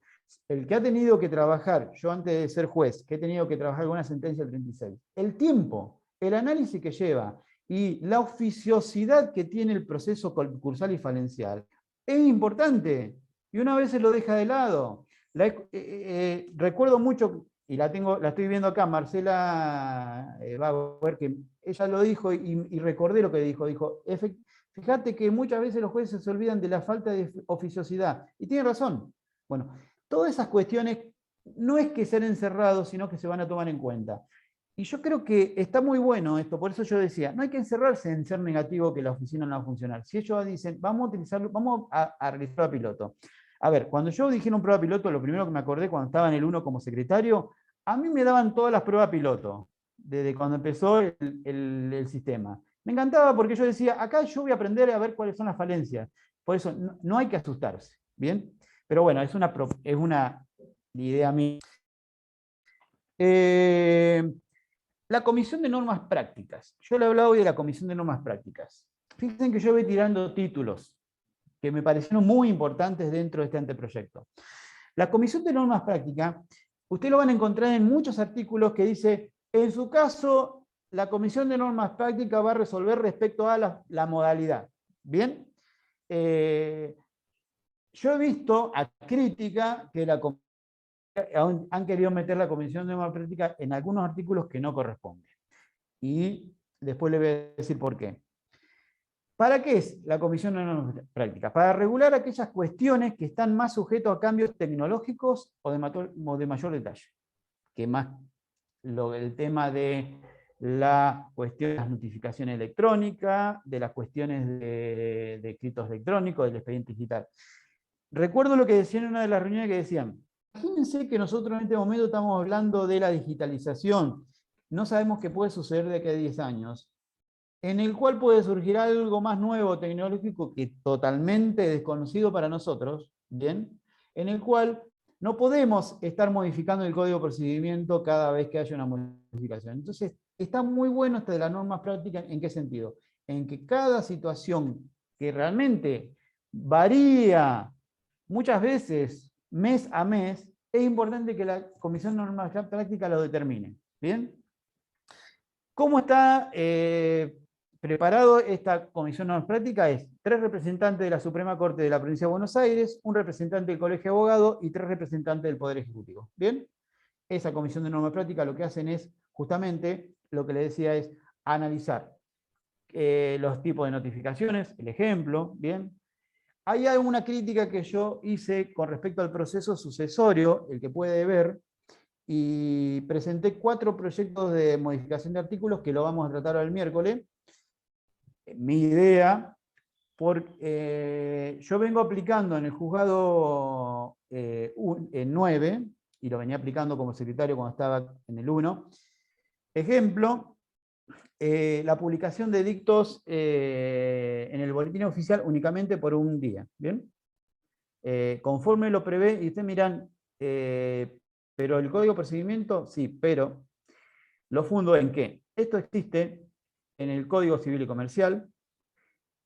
El que ha tenido que trabajar, yo antes de ser juez, que he tenido que trabajar con una sentencia del 36, el tiempo, el análisis que lleva y la oficiosidad que tiene el proceso concursal y falencial es importante. Y una vez se lo deja de lado. Recuerdo mucho, y la estoy viendo acá, Marcela Bauer, que ella lo dijo y recordé lo que dijo. Dijo, fíjate que muchas veces los jueces se olvidan de la falta de oficiosidad. Y tiene razón. Bueno, todas esas cuestiones no es que ser encerrados, sino que se van a tomar en cuenta. Y yo creo que está muy bueno esto, por eso yo decía, no hay que encerrarse en ser negativo que la oficina no va a funcionar. Si ellos dicen, vamos a utilizarlo, vamos a realizar prueba piloto. A ver, cuando yo dijeron prueba piloto, lo primero que me acordé cuando estaba en el 1 como secretario, a mí me daban todas las pruebas piloto, desde cuando empezó el sistema. Me encantaba porque yo decía, acá yo voy a aprender a ver cuáles son las falencias. Por eso no hay que asustarse, ¿bien? Pero bueno, es una idea mía. La Comisión de Normas Prácticas. Yo le he hablado hoy de la Comisión de Normas Prácticas. Fíjense que yo voy tirando títulos que me parecieron muy importantes dentro de este anteproyecto. La Comisión de Normas Prácticas, ustedes lo van a encontrar en muchos artículos que dice, en su caso, la Comisión de Normas Prácticas va a resolver respecto a la modalidad. ¿Bien? Yo he visto a crítica que han querido meter la Comisión de Normas Prácticas en algunos artículos que no corresponden. Y después le voy a decir por qué. ¿Para qué es la Comisión de Normas Prácticas? Para regular aquellas cuestiones que están más sujetos a cambios tecnológicos o de mayor detalle. Que más el tema de la cuestión de las notificaciones electrónicas, de las cuestiones de escritos electrónicos, del expediente digital. Recuerdo lo que decían en una de las reuniones que decían, imagínense que nosotros en este momento estamos hablando de la digitalización, no sabemos qué puede suceder de aquí a 10 años, en el cual puede surgir algo más nuevo tecnológico que totalmente desconocido para nosotros, ¿bien? En el cual no podemos estar modificando el código de procedimiento cada vez que haya una modificación. Entonces, está muy bueno esto de las normas prácticas, ¿en qué sentido? En que cada situación que realmente varía muchas veces mes a mes, es importante que la Comisión de Normas Prácticas lo determine. ¿Bien? ¿Cómo está preparado esta comisión de normas prácticas es 3 representantes de la Suprema Corte de la Provincia de Buenos Aires, un representante del Colegio de Abogados y 3 representantes del Poder Ejecutivo. ¿Bien? Esa comisión de normas prácticas lo que hacen es, justamente, lo que le decía es analizar los tipos de notificaciones, el ejemplo, ¿bien? Hay alguna crítica que yo hice con respecto al proceso sucesorio, el que puede ver, y presenté 4 proyectos de modificación de artículos que lo vamos a tratar el miércoles. Mi idea, porque yo vengo aplicando en el juzgado 9, y lo venía aplicando como secretario cuando estaba en el 1. Ejemplo, la publicación de edictos en el boletín oficial únicamente por un día. ¿Bien? Conforme lo prevé, y ustedes miran, pero el código de procedimiento, sí, pero lo fundo en que esto existe en el Código Civil y Comercial,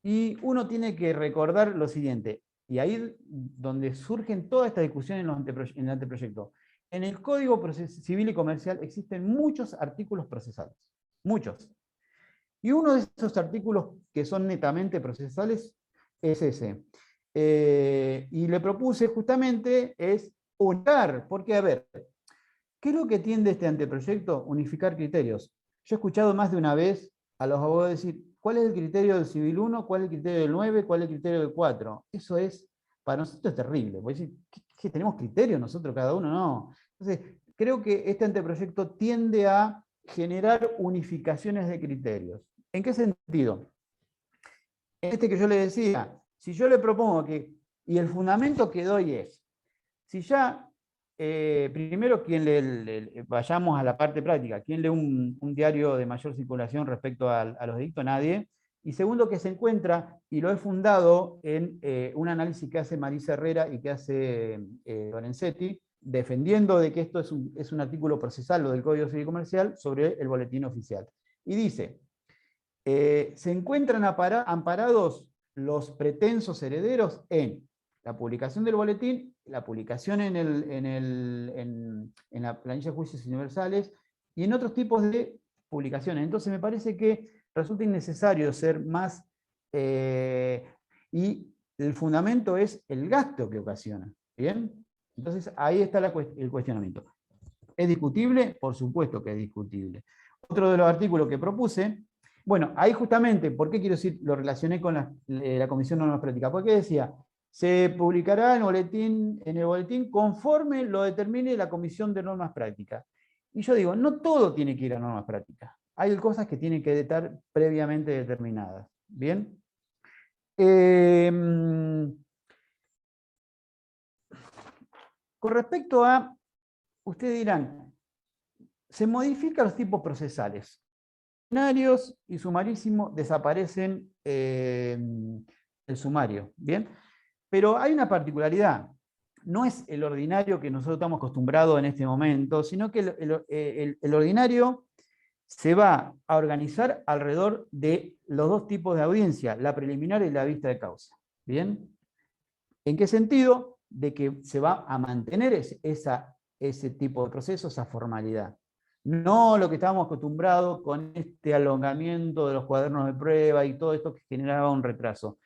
y uno tiene que recordar lo siguiente, y ahí donde surgen todas estas discusiones en el anteproyecto. En el Código Civil y Comercial existen muchos artículos procesales, muchos. Y uno de esos artículos que son netamente procesales es ese. Y le propuse justamente es unificar, porque a ver, ¿qué es lo que tiende este anteproyecto? Unificar criterios. Yo he escuchado más de una vez a los abogados decir, ¿cuál es el criterio del Civil 1? ¿Cuál es el criterio del 9? ¿Cuál es el criterio del 4? Eso es, para nosotros es terrible. Porque decir, ¿qué tenemos criterios nosotros cada uno? No. Entonces, creo que este anteproyecto tiende a generar unificaciones de criterios. ¿En qué sentido? En este que yo le decía, si yo le propongo que, y el fundamento que doy es, si ya, primero, vayamos a la parte práctica, ¿quién lee un diario de mayor circulación respecto a los edictos? Nadie. Y segundo, que se encuentra, y lo he fundado en un análisis que hace Marisa Herrera y que hace Lorenzetti, defendiendo de que esto es un artículo procesal, lo del Código Civil y Comercial, sobre el boletín oficial. Y dice, se encuentran amparados los pretensos herederos en la publicación del boletín, la publicación en la planilla de juicios universales y en otros tipos de publicaciones. Entonces me parece que resulta innecesario ser más, y el fundamento es el gasto que ocasiona. ¿Bien? Entonces ahí está el cuestionamiento. ¿Es discutible? Por supuesto que es discutible. Otro de los artículos que propuse, bueno, ahí justamente, ¿por qué quiero decir? Lo relacioné con la Comisión de Normas Prácticas. Porque decía, se publicará en el boletín conforme lo determine la Comisión de Normas Prácticas. Y yo digo, no todo tiene que ir a normas prácticas. Hay cosas que tienen que estar previamente determinadas. ¿Bien? Con respecto a, ustedes dirán, se modifican los tipos procesales. Ordinarios y sumarísimo desaparecen el sumario, ¿bien? Pero hay una particularidad. No es el ordinario que nosotros estamos acostumbrados en este momento, sino que el ordinario se va a organizar alrededor de los 2 tipos de audiencia, la preliminar y la vista de causa. ¿Bien? ¿En qué sentido? De que se va a mantener ese tipo de proceso, esa formalidad. No lo que estábamos acostumbrados con este alongamiento de los cuadernos de prueba y todo esto que generaba un retraso.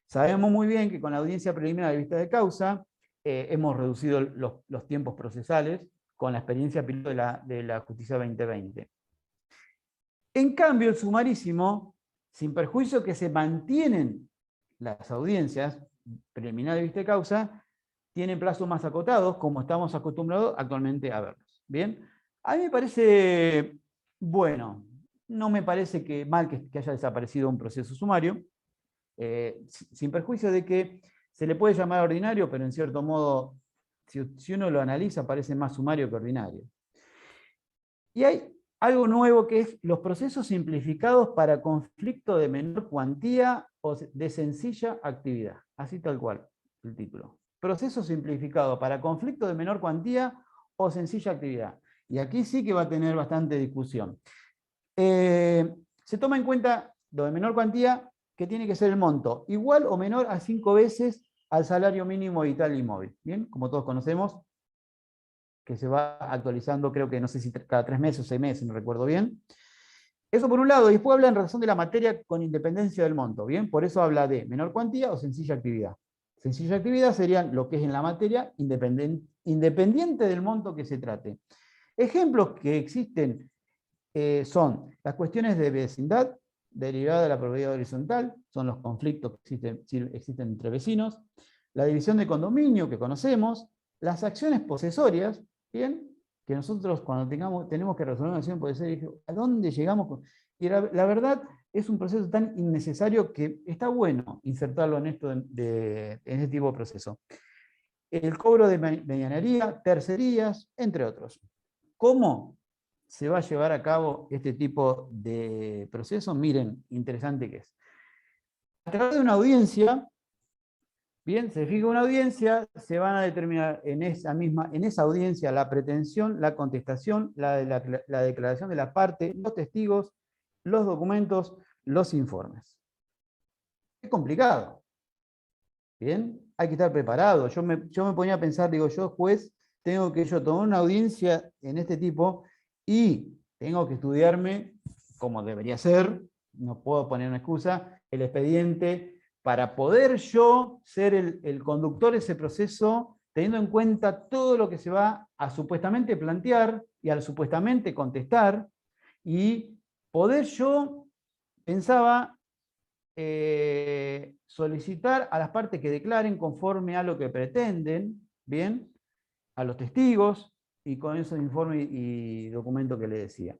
Sabemos muy bien que con la audiencia preliminar de vista de causa hemos reducido los tiempos procesales con la experiencia piloto de la Justicia 2020. En cambio, el sumarísimo, sin perjuicio que se mantienen las audiencias preliminar de vista de causa, tienen plazos más acotados, como estamos acostumbrados actualmente a verlos. ¿Bien? A mí me parece bueno, no me parece mal que haya desaparecido un proceso sumario, sin perjuicio de que se le puede llamar ordinario, pero en cierto modo, si uno lo analiza, parece más sumario que ordinario. Y hay algo nuevo que es los procesos simplificados para conflicto de menor cuantía o de sencilla actividad. Así tal cual el título. Proceso simplificado para conflicto de menor cuantía o sencilla actividad. Y aquí sí que va a tener bastante discusión. Se toma en cuenta lo de menor cuantía, que tiene que ser el monto igual o menor a 5 veces al salario mínimo vital y móvil. Bien, como todos conocemos, que se va actualizando, creo que no sé si cada 3 meses o 6 meses, no recuerdo bien. Eso por un lado, y después habla en relación de la materia con independencia del monto, ¿bien? Por eso habla de menor cuantía o sencilla actividad. Sencilla actividad serían lo que es en la materia independiente del monto que se trate. Ejemplos que existen son las cuestiones de vecindad, derivadas de la propiedad horizontal, son los conflictos que existen entre vecinos, la división de condominio que conocemos, las acciones posesorias, ¿bien? Que nosotros cuando tenemos que resolver una acción posesoria, ¿a dónde llegamos? Y la verdad es un proceso tan innecesario que está bueno insertarlo en este tipo de proceso. El cobro de medianería, tercerías, entre otros. ¿Cómo se va a llevar a cabo este tipo de proceso? Miren, interesante que es. A través de una audiencia, bien, se fija una audiencia, se van a determinar en esa audiencia la pretensión, la contestación, la declaración de la parte, los testigos, los documentos, los informes. Es complicado. Bien, hay que estar preparado. Yo me ponía a pensar, digo, yo juez, tengo que tomar una audiencia en este tipo y tengo que estudiarme, como debería ser, no puedo poner una excusa, el expediente, para poder yo ser el conductor de ese proceso, teniendo en cuenta todo lo que se va a supuestamente plantear y al supuestamente contestar, y poder yo, pensaba, solicitar a las partes que declaren conforme a lo que pretenden, bien, a los testigos, y con esos informes y documentos que le decía.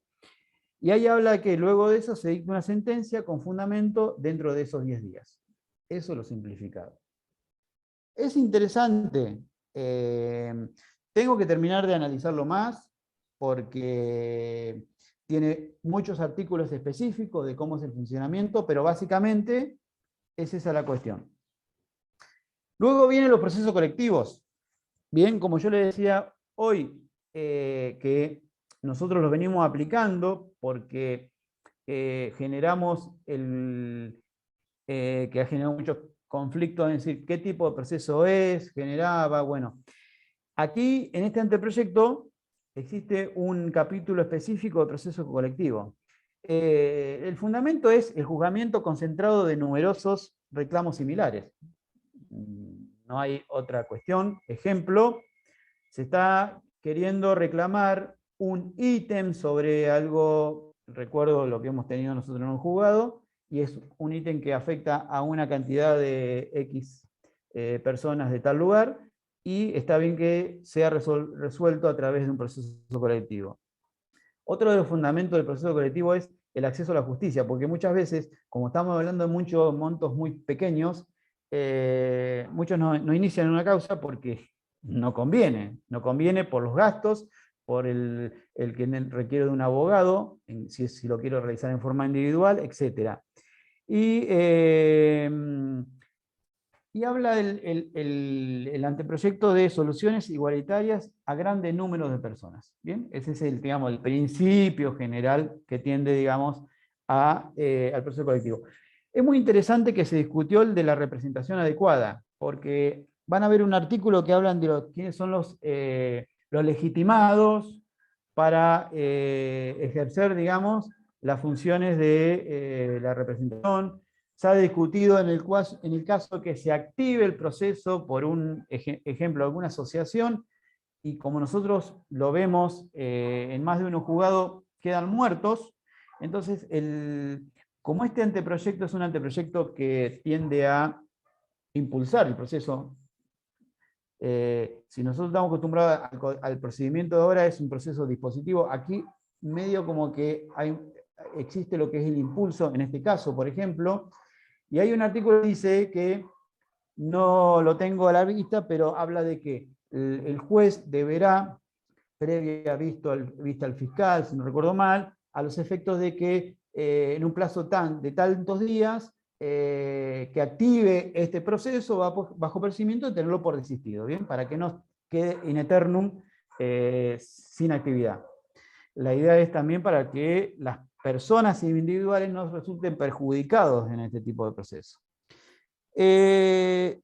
Y ahí habla que luego de eso se dicta una sentencia con fundamento dentro de esos 10 días. Eso es lo simplificado. Es interesante. Tengo que terminar de analizarlo más porque tiene muchos artículos específicos de cómo es el funcionamiento, pero básicamente es esa la cuestión. Luego vienen los procesos colectivos. Bien, como yo le decía hoy, que nosotros los venimos aplicando porque generamos que ha generado muchos conflictos en decir qué tipo de proceso generaba, bueno. Aquí, en este anteproyecto, existe un capítulo específico de proceso colectivo. El fundamento es el juzgamiento concentrado de numerosos reclamos similares. No hay otra cuestión. Ejemplo, se está queriendo reclamar un ítem sobre algo, recuerdo lo que hemos tenido nosotros en un juzgado, y es un ítem que afecta a una cantidad de X personas de tal lugar, y está bien que sea resuelto a través de un proceso colectivo. Otro de los fundamentos del proceso colectivo es el acceso a la justicia, porque muchas veces, como estamos hablando de muchos montos muy pequeños, muchos no inician una causa porque no conviene por los gastos, por el que requiere de un abogado, si lo quiero realizar en forma individual, etc. Y habla el anteproyecto de soluciones igualitarias a grandes números de personas. ¿Bien? Ese es el principio general que tiende, digamos, al proceso colectivo. Es muy interesante que se discutió el de la representación adecuada, porque van a ver un artículo que hablan de quiénes son los legitimados para ejercer, digamos, las funciones de la representación. Se ha discutido en el caso que se active el proceso por un ejemplo, alguna asociación, y como nosotros lo vemos en más de uno juzgado, quedan muertos. Entonces, como este anteproyecto es un anteproyecto que tiende a impulsar el proceso, si nosotros estamos acostumbrados al procedimiento de ahora, es un proceso dispositivo, aquí medio como que existe lo que es el impulso, en este caso, por ejemplo, y hay un artículo que dice que, no lo tengo a la vista, pero habla de que el juez deberá, previa vista al fiscal, si no recuerdo mal, a los efectos de que en un plazo de tantos días, que active este proceso bajo procedimiento de tenerlo por desistido, ¿bien? Para que no quede in eternum sin actividad. La idea es también para que las personas individuales no resulten perjudicados en este tipo de proceso. El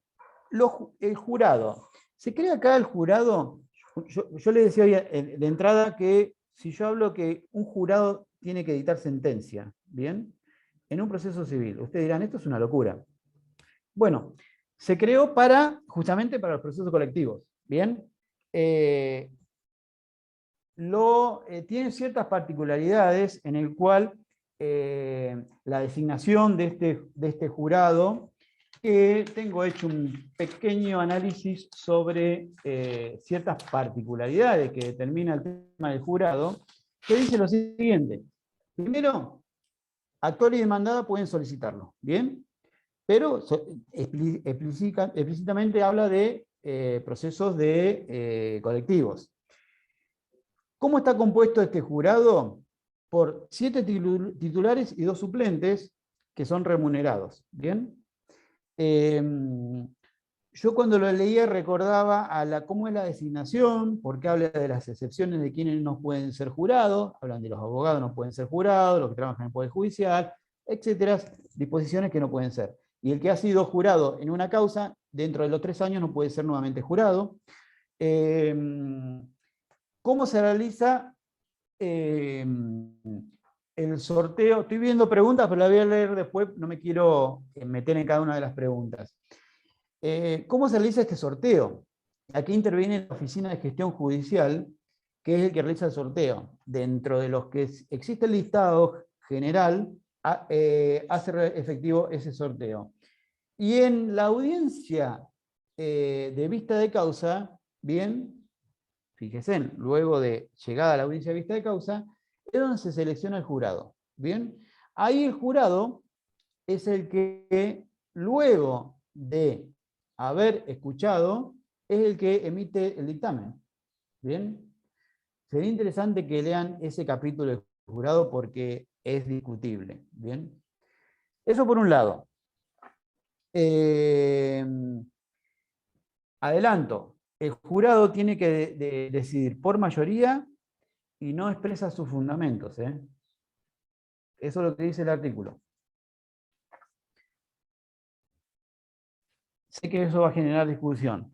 jurado. Se crea acá el jurado. Yo le decía de entrada que si yo hablo que un jurado tiene que dictar sentencia, ¿bien? En un proceso civil. Ustedes dirán, esto es una locura. Bueno, se creó justamente para los procesos colectivos, ¿bien? Tiene ciertas particularidades en el cual la designación de este jurado, tengo hecho un pequeño análisis sobre ciertas particularidades que determina el tema del jurado, que dice lo siguiente. Primero, actor y demandada pueden solicitarlo, ¿bien? Pero explícitamente habla de procesos colectivos. ¿Cómo está compuesto este jurado? Por 7 titulares y 2 suplentes que son remunerados, ¿bien? Yo cuando lo leía recordaba cómo es la designación, porque habla de las excepciones de quienes no pueden ser jurados, hablan de los abogados no pueden ser jurados, los que trabajan en el Poder Judicial, etcétera, disposiciones que no pueden ser. Y el que ha sido jurado en una causa, dentro de los 3 años no puede ser nuevamente jurado. ¿Cómo se realiza el sorteo? Estoy viendo preguntas, pero la voy a leer después, no me quiero meter en cada una de las preguntas. ¿Cómo se realiza este sorteo? Aquí interviene la Oficina de Gestión Judicial, que es el que realiza el sorteo. Dentro de los que existe el listado general, hace efectivo ese sorteo. Y en la audiencia de vista de causa, bien, fíjense, luego de llegada a la audiencia de vista de causa, es donde se selecciona el jurado. Bien, ahí el jurado es el que, luego de haber escuchado, es el que emite el dictamen. Bien, sería interesante que lean ese capítulo del jurado porque es discutible. Bien, eso por un lado. Adelanto, el jurado tiene que decidir por mayoría y no expresa sus fundamentos. Eso es lo que dice el artículo. Sé que eso va a generar discusión.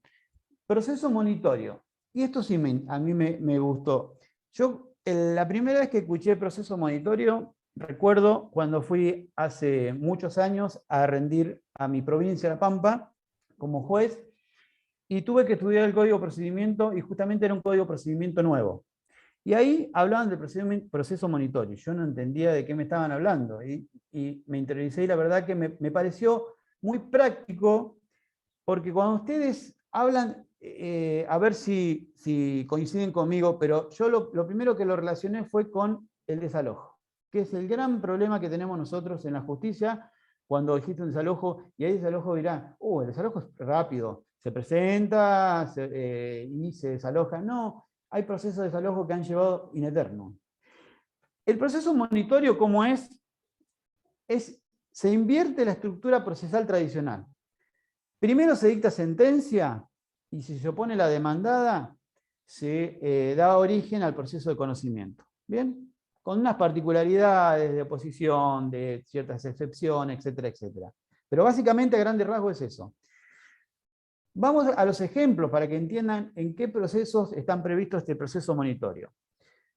Proceso monitorio. Y esto sí a mí me gustó. Yo, la primera vez que escuché el proceso monitorio, recuerdo cuando fui hace muchos años a rendir a mi provincia, La Pampa, como juez, y tuve que estudiar el código de procedimiento, y justamente era un código de procedimiento nuevo. Y ahí hablaban del proceso monitorio. Yo no entendía de qué me estaban hablando, y me interiorizé, y la verdad que me pareció muy práctico, porque cuando ustedes hablan, a ver si coinciden conmigo, pero yo lo primero que lo relacioné fue con el desalojo, que es el gran problema que tenemos nosotros en la justicia. Cuando existe un desalojo, y hay desalojo, dirán, el desalojo es rápido, se presenta y se desaloja. No, hay procesos de desalojo que han llevado in eterno. El proceso monitorio, ¿cómo es? Se invierte la estructura procesal tradicional. Primero se dicta sentencia, y si se opone la demandada, se da origen al proceso de conocimiento. ¿Bien? Con unas particularidades de oposición, de ciertas excepciones, etcétera, etcétera. Pero básicamente a grandes rasgos es eso. Vamos a los ejemplos para que entiendan en qué procesos están previstos este proceso monitorio,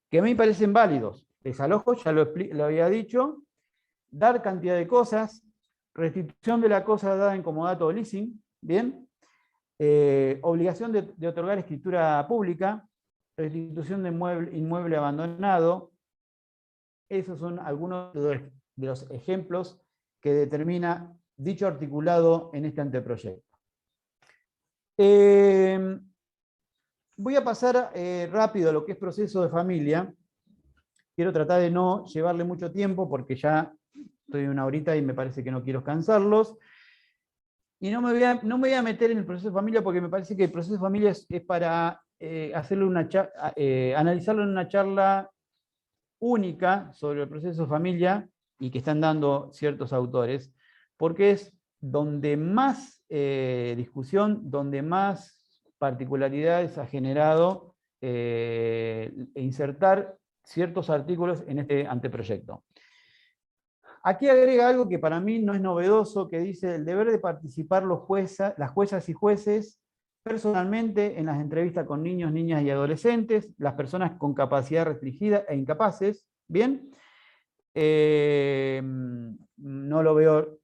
que a mí me parecen válidos. Desalojo, ya lo había dicho, dar cantidad de cosas, restitución de la cosa dada en comodato o leasing, ¿bien? Obligación de otorgar escritura pública, restitución de inmueble abandonado. Esos son algunos de los ejemplos que determina dicho articulado en este anteproyecto. Voy a pasar rápido a lo que es proceso de familia. Quiero tratar de no llevarle mucho tiempo porque ya estoy una horita y me parece que no quiero cansarlos. Y no me voy a meter en el proceso de familia porque me parece que el proceso de familia es para analizarlo en una charla única sobre el proceso de familia y que están dando ciertos autores, porque es donde más discusión, donde más particularidades ha generado insertar ciertos artículos en este anteproyecto. Aquí agrega algo que para mí no es novedoso, que dice el deber de participar las juezas y jueces personalmente en las entrevistas con niños, niñas y adolescentes, las personas con capacidad restringida e incapaces, ¿bien? No lo veo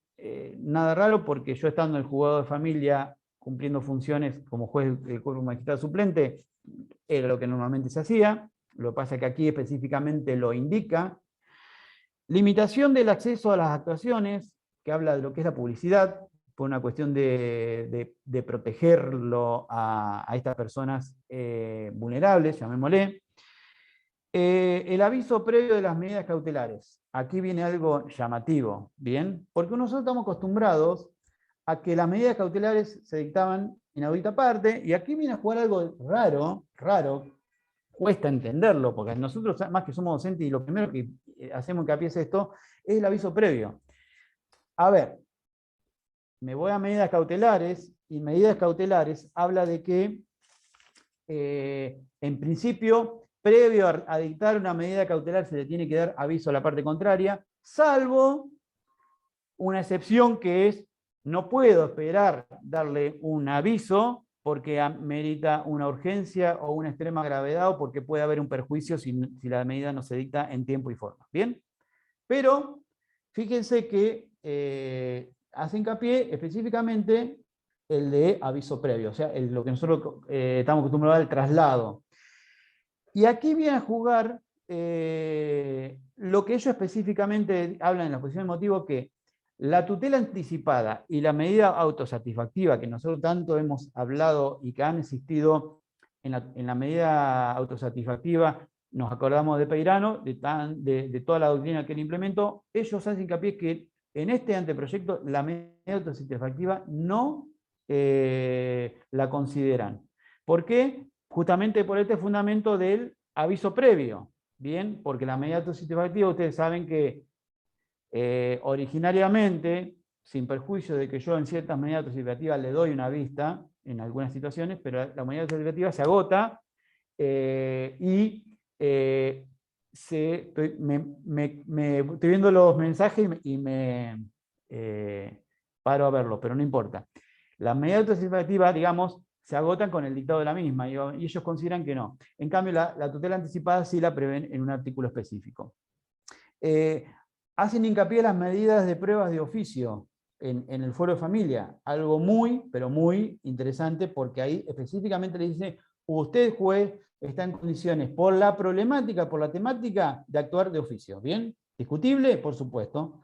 nada raro, porque yo, estando en el juzgado de familia cumpliendo funciones como juez del cuerpo magistrado suplente, era lo que normalmente se hacía. Lo que pasa es que aquí específicamente lo indica. Limitación del acceso a las actuaciones, que habla de lo que es la publicidad, por una cuestión de protegerlo a estas personas vulnerables, llamémosle. El aviso previo de las medidas cautelares. Aquí viene algo llamativo, ¿bien? Porque nosotros estamos acostumbrados a que las medidas cautelares se dictaban en audita parte, y aquí viene a jugar algo raro, cuesta entenderlo, porque nosotros, más que somos docentes, y lo primero que hacemos hincapié es esto, es el aviso previo. A ver, me voy a medidas cautelares, y medidas cautelares habla de que, en principio, previo a dictar una medida cautelar, se le tiene que dar aviso a la parte contraria, salvo una excepción, que es: no puedo esperar darle un aviso porque merita una urgencia o una extrema gravedad, o porque puede haber un perjuicio si la medida no se dicta en tiempo y forma. ¿Bien? Pero fíjense que hace hincapié específicamente el de aviso previo, o sea, lo que nosotros estamos acostumbrados al traslado. Y aquí viene a jugar lo que ellos específicamente hablan en la exposición de motivo, que la tutela anticipada y la medida autosatisfactiva, que nosotros tanto hemos hablado y que han existido en la medida autosatisfactiva, nos acordamos de Peirano, de toda la doctrina que él implementó. Ellos hacen hincapié que en este anteproyecto la medida autosatisfactiva no la consideran. ¿Por qué? Justamente por este fundamento del aviso previo. Bien, porque la medida autosatisfactiva, ustedes saben que originariamente, sin perjuicio de que yo en ciertas medidas autosatisfactivas le doy una vista en algunas situaciones, pero la medida autosatisfactiva se agota y estoy viendo los mensajes y me paro a verlos, pero no importa. Las medidas autosatisfactivas, digamos, se agotan con el dictado de la misma, y ellos consideran que no. En cambio, la tutela anticipada sí la prevén en un artículo específico. Hacen hincapié las medidas de pruebas de oficio en el fuero de familia, algo muy, pero muy interesante, porque ahí específicamente le dice: usted, juez, está en condiciones, por la problemática, por la temática, de actuar de oficio. ¿Bien? ¿Discutible? Por supuesto.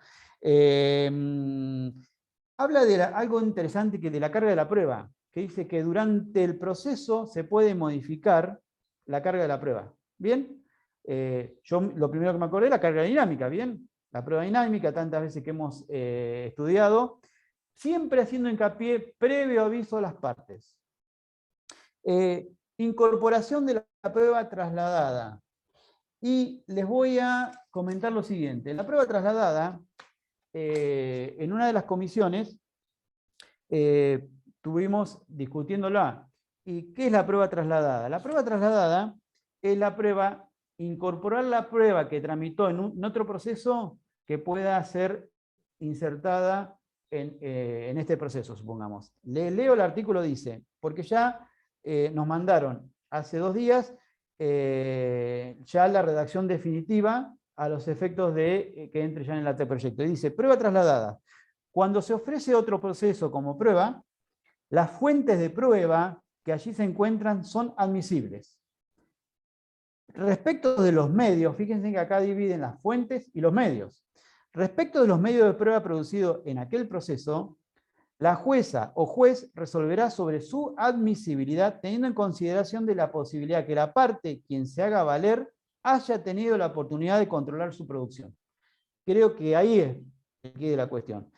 Habla de algo interesante, que de la carga de la prueba, que dice que durante el proceso se puede modificar la carga de la prueba. ¿Bien? Yo lo primero que me acordé es la carga dinámica. ¿Bien? La prueba dinámica, tantas veces que hemos estudiado, siempre haciendo hincapié: previo aviso a las partes. Incorporación de la prueba trasladada. Y les voy a comentar lo siguiente. La prueba trasladada, en una de las comisiones, estuvimos discutiéndola. ¿Y qué es la prueba trasladada? La prueba trasladada es la prueba, incorporar la prueba que tramitó en otro proceso, que pueda ser insertada en este proceso, supongamos. Le leo el artículo, dice, porque ya nos mandaron hace 2 días ya la redacción definitiva a los efectos de que entre ya en el anteproyecto. Y dice: prueba trasladada. Cuando se ofrece otro proceso como prueba, las fuentes de prueba que allí se encuentran son admisibles. Respecto de los medios, fíjense que acá dividen las fuentes y los medios. Respecto de los medios de prueba producidos en aquel proceso, la jueza o juez resolverá sobre su admisibilidad, teniendo en consideración de la posibilidad que la parte, quien se haga valer, haya tenido la oportunidad de controlar su producción. Creo que ahí es el quid de la cuestión.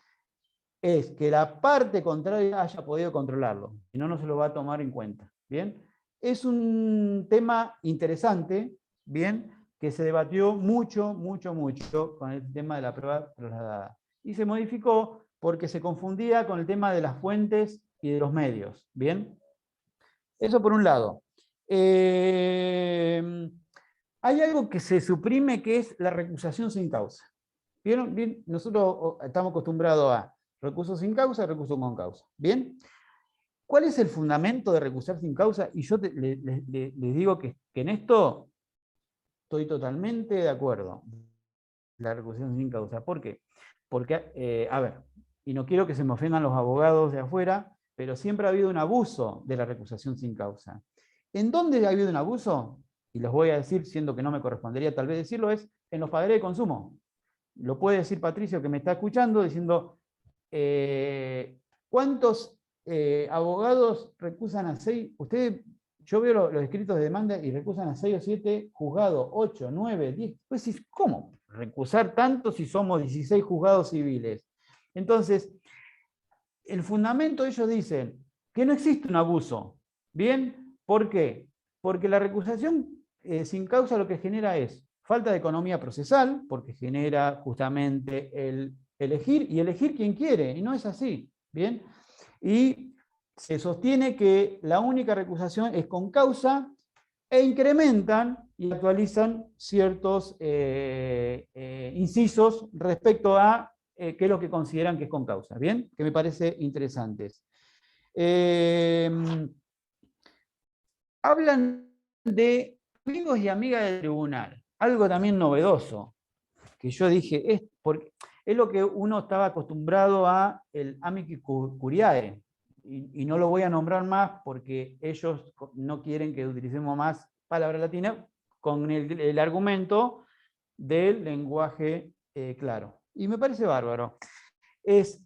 Es que la parte contraria haya podido controlarlo, si no, no se lo va a tomar en cuenta. ¿Bien? Es un tema interesante, ¿bien?, que se debatió mucho con el tema de la prueba trasladada. Y se modificó porque se confundía con el tema de las fuentes y de los medios. ¿Bien? Eso por un lado. Hay algo que se suprime, que es la recusación sin causa. ¿Vieron? Bien, nosotros estamos acostumbrados a recurso sin causa, recurso con causa. ¿Bien? ¿Cuál es el fundamento de recusar sin causa? Y yo les digo que en esto estoy totalmente de acuerdo. la recusación sin causa. ¿Por qué? Porque, a ver, y no quiero que se me ofendan los abogados de afuera, pero siempre ha habido un abuso de la recusación sin causa. ¿En dónde ha habido un abuso? Y los voy a decir, siendo que no me correspondería tal vez decirlo, es en los padres de consumo. Lo puede decir Patricio, que me está escuchando, diciendo, ¿cuántos abogados recusan a 6? Yo veo los escritos de demanda y recusan a 6 o 7 juzgados, 8, 9, 10. Pues, ¿cómo recusar tanto si somos 16 juzgados civiles? Entonces, el fundamento, ellos dicen que no existe un abuso. ¿Bien? ¿Por qué? Porque la recusación sin causa lo que genera es falta de economía procesal, porque genera justamente el elegir y elegir quien quiere, y no es así. ¿Bien? Y se sostiene que la única recusación es con causa e incrementan y actualizan ciertos incisos respecto a qué es lo que consideran que es con causa. ¿Bien? Que me parece interesantes. Hablan de amigos y amigas del tribunal. Algo también novedoso, que yo dije, es lo que uno estaba acostumbrado a el amici curiae, y no lo voy a nombrar más porque ellos no quieren que utilicemos más palabras latinas con el argumento del lenguaje claro. Y me parece bárbaro. Es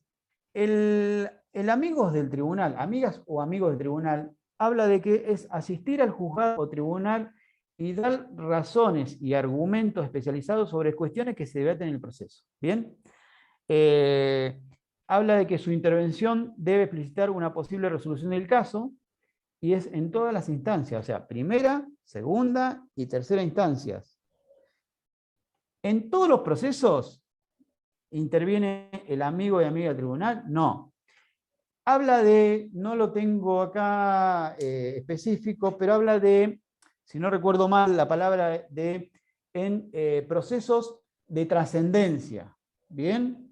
el amigos del tribunal, amigas o amigos del tribunal, habla de que es asistir al juzgado o tribunal y dar razones y argumentos especializados sobre cuestiones que se debaten en el proceso. ¿Bien? Habla de que su intervención debe explicitar una posible resolución del caso y es en todas las instancias, o sea, primera, segunda y tercera instancias. En todos los procesos interviene el amigo y amiga del tribunal, no. Habla de, no lo tengo acá específico, pero habla de, si no recuerdo mal, la palabra de en procesos de trascendencia. ¿Bien?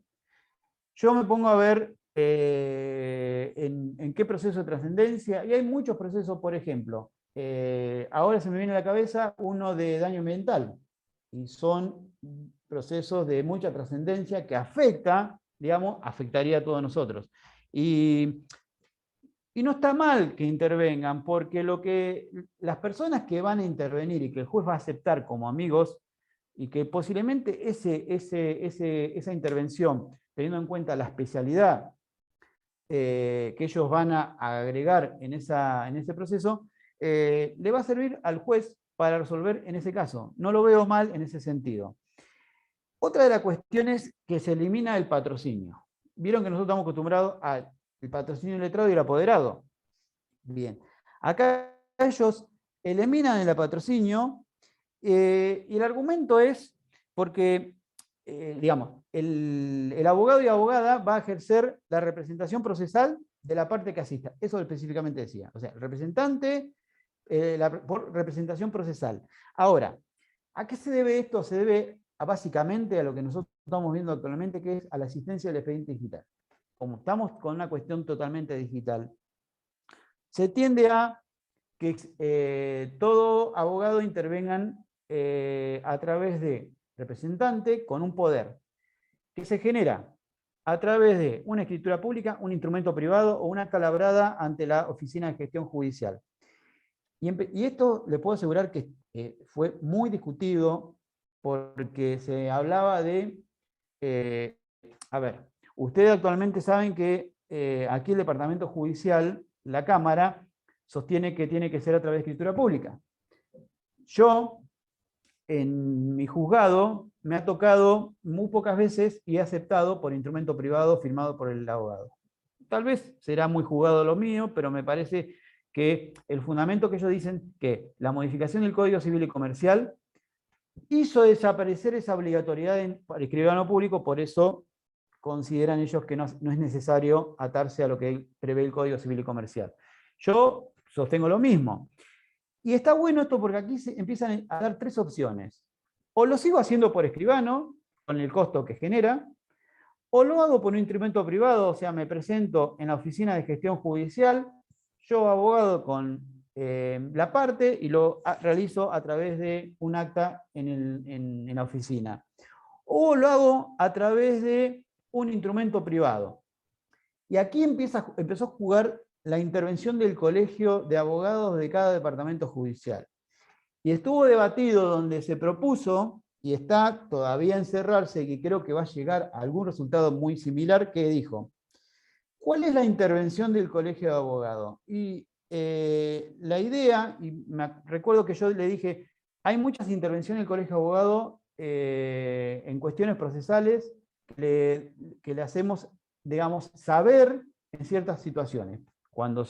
Yo me pongo a ver en qué proceso de trascendencia, y hay muchos procesos, por ejemplo, ahora se me viene a la cabeza uno de daño ambiental, y son procesos de mucha trascendencia que afecta, digamos, afectaría a todos nosotros. Y no está mal que intervengan, porque las personas que van a intervenir y que el juez va a aceptar como amigos, y que posiblemente esa intervención, teniendo en cuenta la especialidad que ellos van a agregar en ese proceso, le va a servir al juez para resolver en ese caso. No lo veo mal en ese sentido. Otra de las cuestiones es que se elimina el patrocinio. Vieron que nosotros estamos acostumbrados al patrocinio letrado y el apoderado. Bien. Acá ellos eliminan el patrocinio y el argumento es porque, digamos, el abogado y abogada va a ejercer la representación procesal de la parte que asista. Eso específicamente decía. O sea, el representante por representación procesal. Ahora, ¿a qué se debe esto? Se debe básicamente a lo que nosotros estamos viendo actualmente, que es a la asistencia del expediente digital. Como estamos con una cuestión totalmente digital, se tiende a que todo abogado intervengan a través de representante con un poder que se genera a través de una escritura pública, un instrumento privado o una acta labrada ante la Oficina de Gestión Judicial. Y esto le puedo asegurar que fue muy discutido porque se hablaba de, a ver, ustedes actualmente saben que aquí el Departamento Judicial, la Cámara, sostiene que tiene que ser a través de escritura pública. Yo, en mi juzgado, me ha tocado muy pocas veces y he aceptado por instrumento privado firmado por el abogado. Tal vez será muy jugado lo mío, pero me parece que el fundamento que ellos dicen que la modificación del Código Civil y Comercial hizo desaparecer esa obligatoriedad para escribano público, por eso consideran ellos que no es necesario atarse a lo que prevé el Código Civil y Comercial. Yo sostengo lo mismo. Y está bueno esto porque aquí se empiezan a dar tres opciones. O lo sigo haciendo por escribano, con el costo que genera, o lo hago por un instrumento privado, o sea, me presento en la oficina de gestión judicial, yo abogado con la parte y lo realizo a través de un acta en la oficina. o lo hago a través de un instrumento privado. Y aquí empezó a jugar la intervención del colegio de abogados de cada departamento judicial. Y estuvo debatido donde se propuso, y está todavía en cerrarse, que creo que va a llegar a algún resultado muy similar, que dijo: ¿cuál es la intervención del colegio de abogados? Y la idea, y recuerdo que yo le dije, hay muchas intervenciones del colegio de abogados en cuestiones procesales que le hacemos, digamos, saber en ciertas situaciones, cuando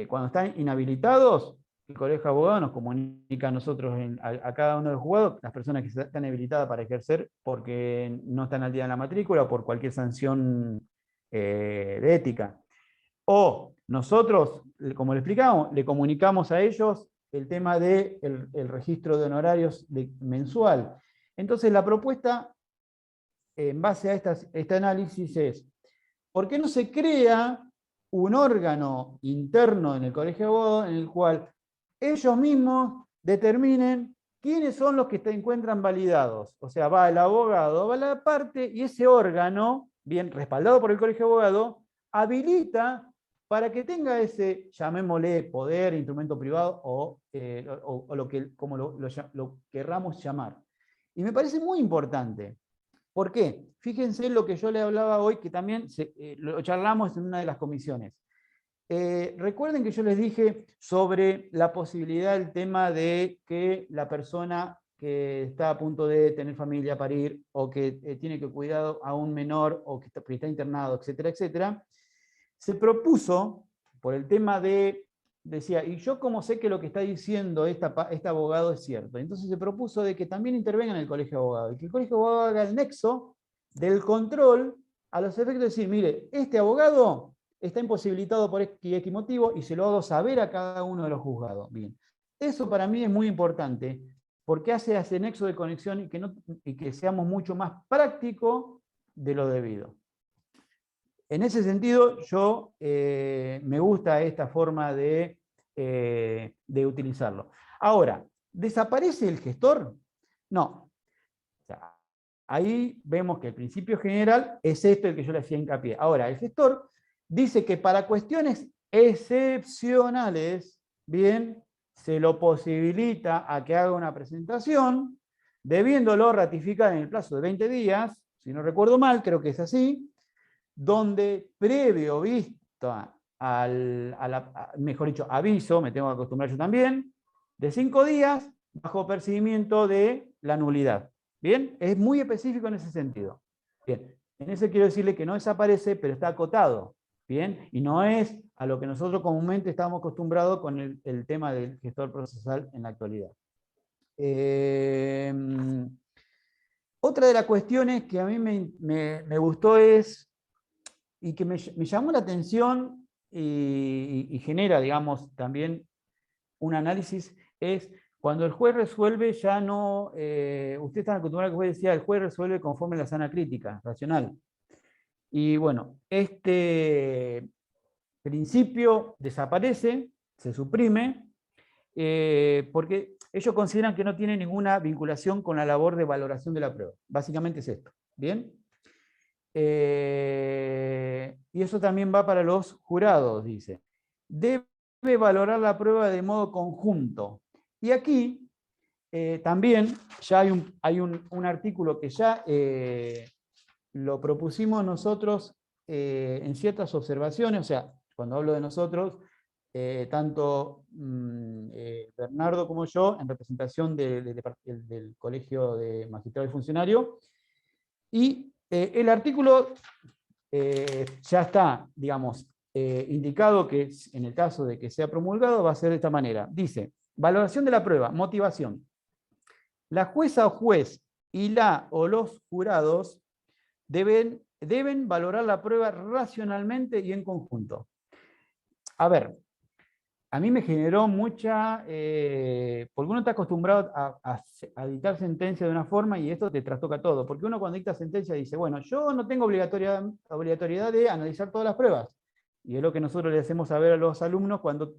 cuando están inhabilitados. El colegio de abogados nos comunica a nosotros, a cada uno de los juzgados, las personas que están habilitadas para ejercer porque no están al día en la matrícula o por cualquier sanción de ética. O nosotros, como le explicamos, le comunicamos a ellos el tema del el registro de honorarios mensual. Entonces la propuesta, en base a este análisis, es: ¿por qué no se crea un órgano interno en el colegio de abogados en el cual ellos mismos determinen quiénes son los que se encuentran validados? O sea, va el abogado, va la parte, y ese órgano, bien respaldado por el colegio de abogados, habilita para que tenga ese, llamémosle, poder, instrumento privado o lo que, como lo querramos llamar. Y me parece muy importante. ¿Por qué? Fíjense lo que yo le hablaba hoy, que también lo charlamos en una de las comisiones. Recuerden que yo les dije sobre la posibilidad del tema de que la persona que está a punto de tener familia, parir, o que tiene que cuidar a un menor, o que está internado, etcétera, etcétera, se propuso, por el tema decía, ¿y yo cómo sé que lo que está diciendo este abogado es cierto? Entonces se propuso de que también intervenga en el colegio de abogados, y que el colegio de abogados haga el nexo del control a los efectos de decir: mire, este abogado está imposibilitado por X motivo, y se lo hago saber a cada uno de los juzgados. Bien, eso para mí es muy importante, porque hace ese nexo de conexión y que seamos mucho más prácticos de lo debido. En ese sentido, yo me gusta esta forma de utilizarlo. Ahora, ¿desaparece el gestor? No. O sea, ahí vemos que el principio general es esto el que yo le hacía hincapié. Ahora, el gestor dice que para cuestiones excepcionales, bien, se lo posibilita a que haga una presentación, debiéndolo ratificar en el plazo de 20 días, si no recuerdo mal, creo que es así, donde previo vista mejor dicho, aviso, me tengo que acostumbrar yo también, de 5 días, bajo percibimiento de la nulidad. ¿Bien? Es muy específico en ese sentido. Bien, en ese quiero decirle que no desaparece, pero está acotado. ¿Bien? Y no es a lo que nosotros comúnmente estamos acostumbrados con el tema del gestor procesal en la actualidad. Otra de las cuestiones que a mí me gustó es, y que me llamó la atención y genera, digamos, también un análisis, es cuando el juez resuelve, ya no, usted está acostumbrado a que el juez decía, el juez resuelve conforme a la sana crítica, racional. Y bueno, este principio desaparece, se suprime, porque ellos consideran que no tiene ninguna vinculación con la labor de valoración de la prueba. Básicamente es esto. ¿Bien? Y eso también va para los jurados, dice. Debe valorar la prueba de modo conjunto. Y aquí también ya hay un artículo que ya lo propusimos nosotros en ciertas observaciones. O sea, cuando hablo de nosotros, tanto Bernardo como yo, en representación del Colegio de Magistrado y Funcionario. Y el artículo ya está, digamos, indicado que en el caso de que sea promulgado va a ser de esta manera. Dice: valoración de la prueba, motivación. La jueza o juez y la o los jurados deben valorar la prueba racionalmente y en conjunto. A ver, a mí me generó mucha, porque uno está acostumbrado a dictar sentencia de una forma y esto te trastoca todo, porque uno cuando dicta sentencia dice, bueno, yo no tengo obligatoriedad de analizar todas las pruebas, y es lo que nosotros le hacemos saber a los alumnos cuando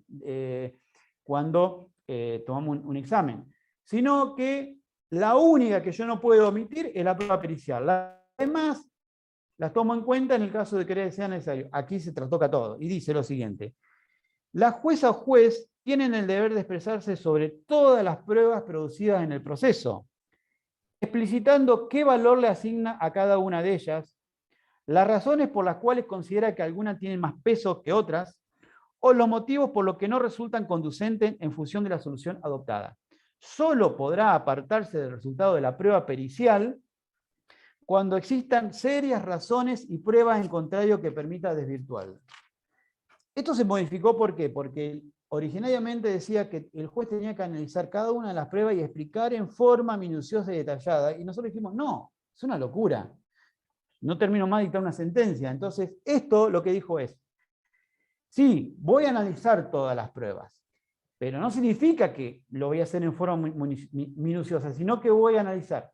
tomamos un examen, sino que La única que yo no puedo omitir es la prueba pericial. Las demás las tomo en cuenta en el caso de que sea necesario. Aquí se toca todo. Y dice lo siguiente. La jueza o juez tienen el deber de expresarse sobre todas las pruebas producidas en el proceso, explicitando qué valor le asigna a cada una de ellas, las razones por las cuales considera que algunas tienen más peso que otras, o los motivos por los que no resultan conducentes en función de la solución adoptada. Solo podrá apartarse del resultado de la prueba pericial cuando existan serias razones y pruebas en contrario que permita desvirtuarla. Esto se modificó, ¿por qué? Porque originariamente decía que el juez tenía que analizar cada una de las pruebas y explicar en forma minuciosa y detallada, y nosotros dijimos, no, es una locura. No termino más de dictar una sentencia. Entonces, esto lo que dijo es, sí, voy a analizar todas las pruebas, pero no significa que lo voy a hacer en forma minuciosa, sino que voy a analizar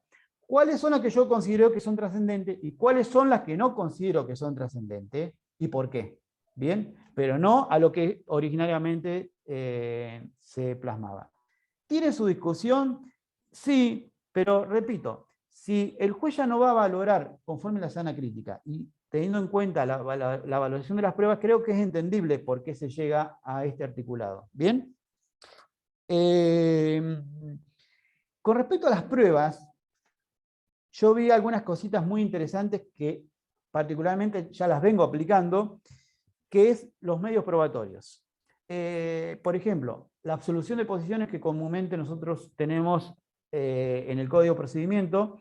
cuáles son las que yo considero que son trascendentes y cuáles son las que no considero que son trascendentes y por qué. ¿Bien? Pero no a lo que originariamente se plasmaba. ¿Tiene su discusión? Sí, pero repito, si el juez ya no va a valorar conforme la sana crítica y teniendo en cuenta la valoración de las pruebas, creo que es entendible por qué se llega a este articulado. ¿Bien? Con respecto a las pruebas, yo vi algunas cositas muy interesantes que particularmente ya las vengo aplicando, que es los medios probatorios. Por ejemplo, la absolución de posiciones que comúnmente nosotros tenemos en el Código de Procedimiento.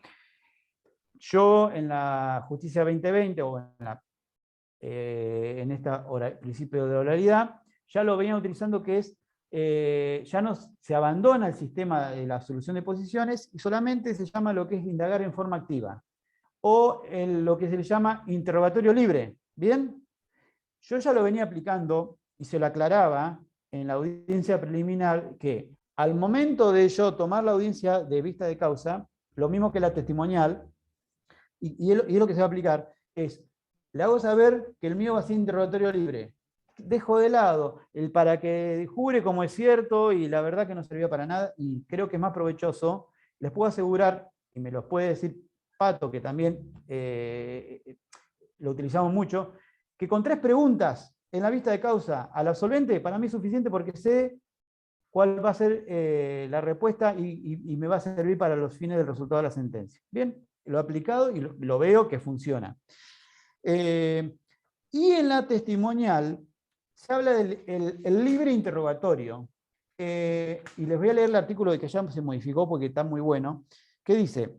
Yo en la Justicia 2020 o en este principio de oralidad, ya lo venía utilizando, que es, ya no se abandona el sistema de la absolución de posiciones y solamente se llama lo que es indagar en forma activa, o lo que se le llama interrogatorio libre. ¿Bien? Yo ya lo venía aplicando y se lo aclaraba en la audiencia preliminar que al momento de yo tomar la audiencia de vista de causa, lo mismo que la testimonial, y es lo que se va a aplicar, es, le hago saber que el mío va a ser interrogatorio libre. Dejo de lado el para que jure como es cierto y la verdad que no servía para nada y creo que es más provechoso. Les puedo asegurar, y me lo puede decir Pato, que también lo utilizamos mucho, que con 3 preguntas en la vista de causa al absolvente, para mí es suficiente porque sé cuál va a ser la respuesta y me va a servir para los fines del resultado de la sentencia. Bien, lo he aplicado y lo veo que funciona. Y en la testimonial se habla del libre interrogatorio. Y les voy a leer el artículo de que ya se modificó porque está muy bueno, que dice,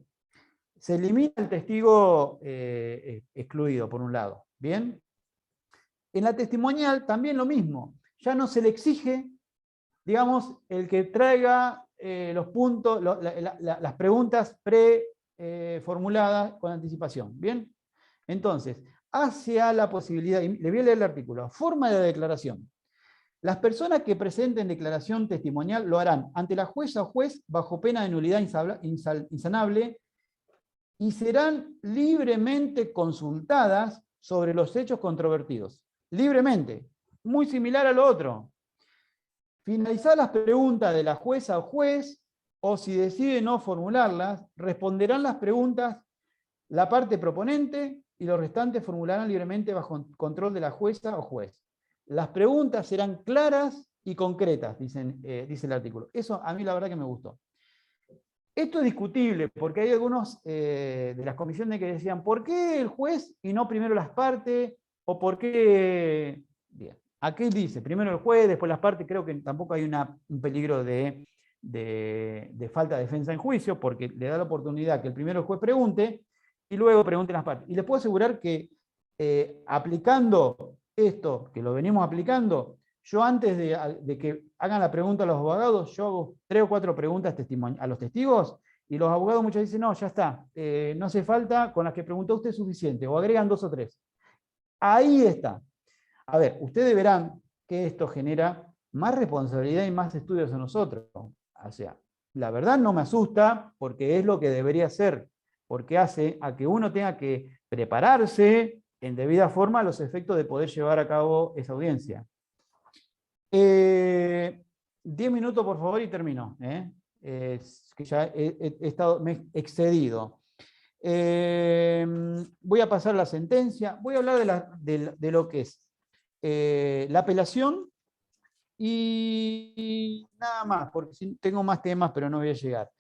se elimina el testigo excluido, por un lado. ¿Bien? En la testimonial también lo mismo. Ya no se le exige, digamos, el que traiga los puntos, las preguntas preformuladas con anticipación. ¿Bien? Entonces, hacia la posibilidad, y le voy a leer el artículo, forma de declaración. Las personas que presenten declaración testimonial lo harán ante la jueza o juez bajo pena de nulidad insanable y serán libremente consultadas sobre los hechos controvertidos. Libremente. Muy similar a lo otro. Finalizar las preguntas de la jueza o juez, o si decide no formularlas, responderán las preguntas la parte proponente y los restantes formularán libremente bajo control de la jueza o juez. Las preguntas serán claras y concretas, dice el artículo. Eso a mí la verdad que me gustó. Esto es discutible, porque hay algunos de las comisiones que decían, ¿por qué el juez y no primero las partes? ¿O por qué? Bien, aquí dice, primero el juez, después las partes. Creo que tampoco hay un peligro de falta de defensa en juicio, porque le da la oportunidad que el primero el juez pregunte y luego pregunten las partes. Y les puedo asegurar que aplicando esto, que lo venimos aplicando, yo antes de que hagan la pregunta a los abogados, yo hago 3 o 4 preguntas a los testigos y los abogados muchas veces dicen, no, ya está, no hace falta, con las que preguntó usted es suficiente, o agregan 2 o 3. Ahí está. A ver, ustedes verán que esto genera más responsabilidad y más estudios a nosotros. O sea, la verdad no me asusta porque es lo que debería ser, porque hace a que uno tenga que prepararse en debida forma a los efectos de poder llevar a cabo esa audiencia. 10 minutos, por favor, y termino. que ya me he excedido. Voy a pasar la sentencia, voy a hablar de lo que es la apelación y nada más, porque tengo más temas, pero no voy a llegar.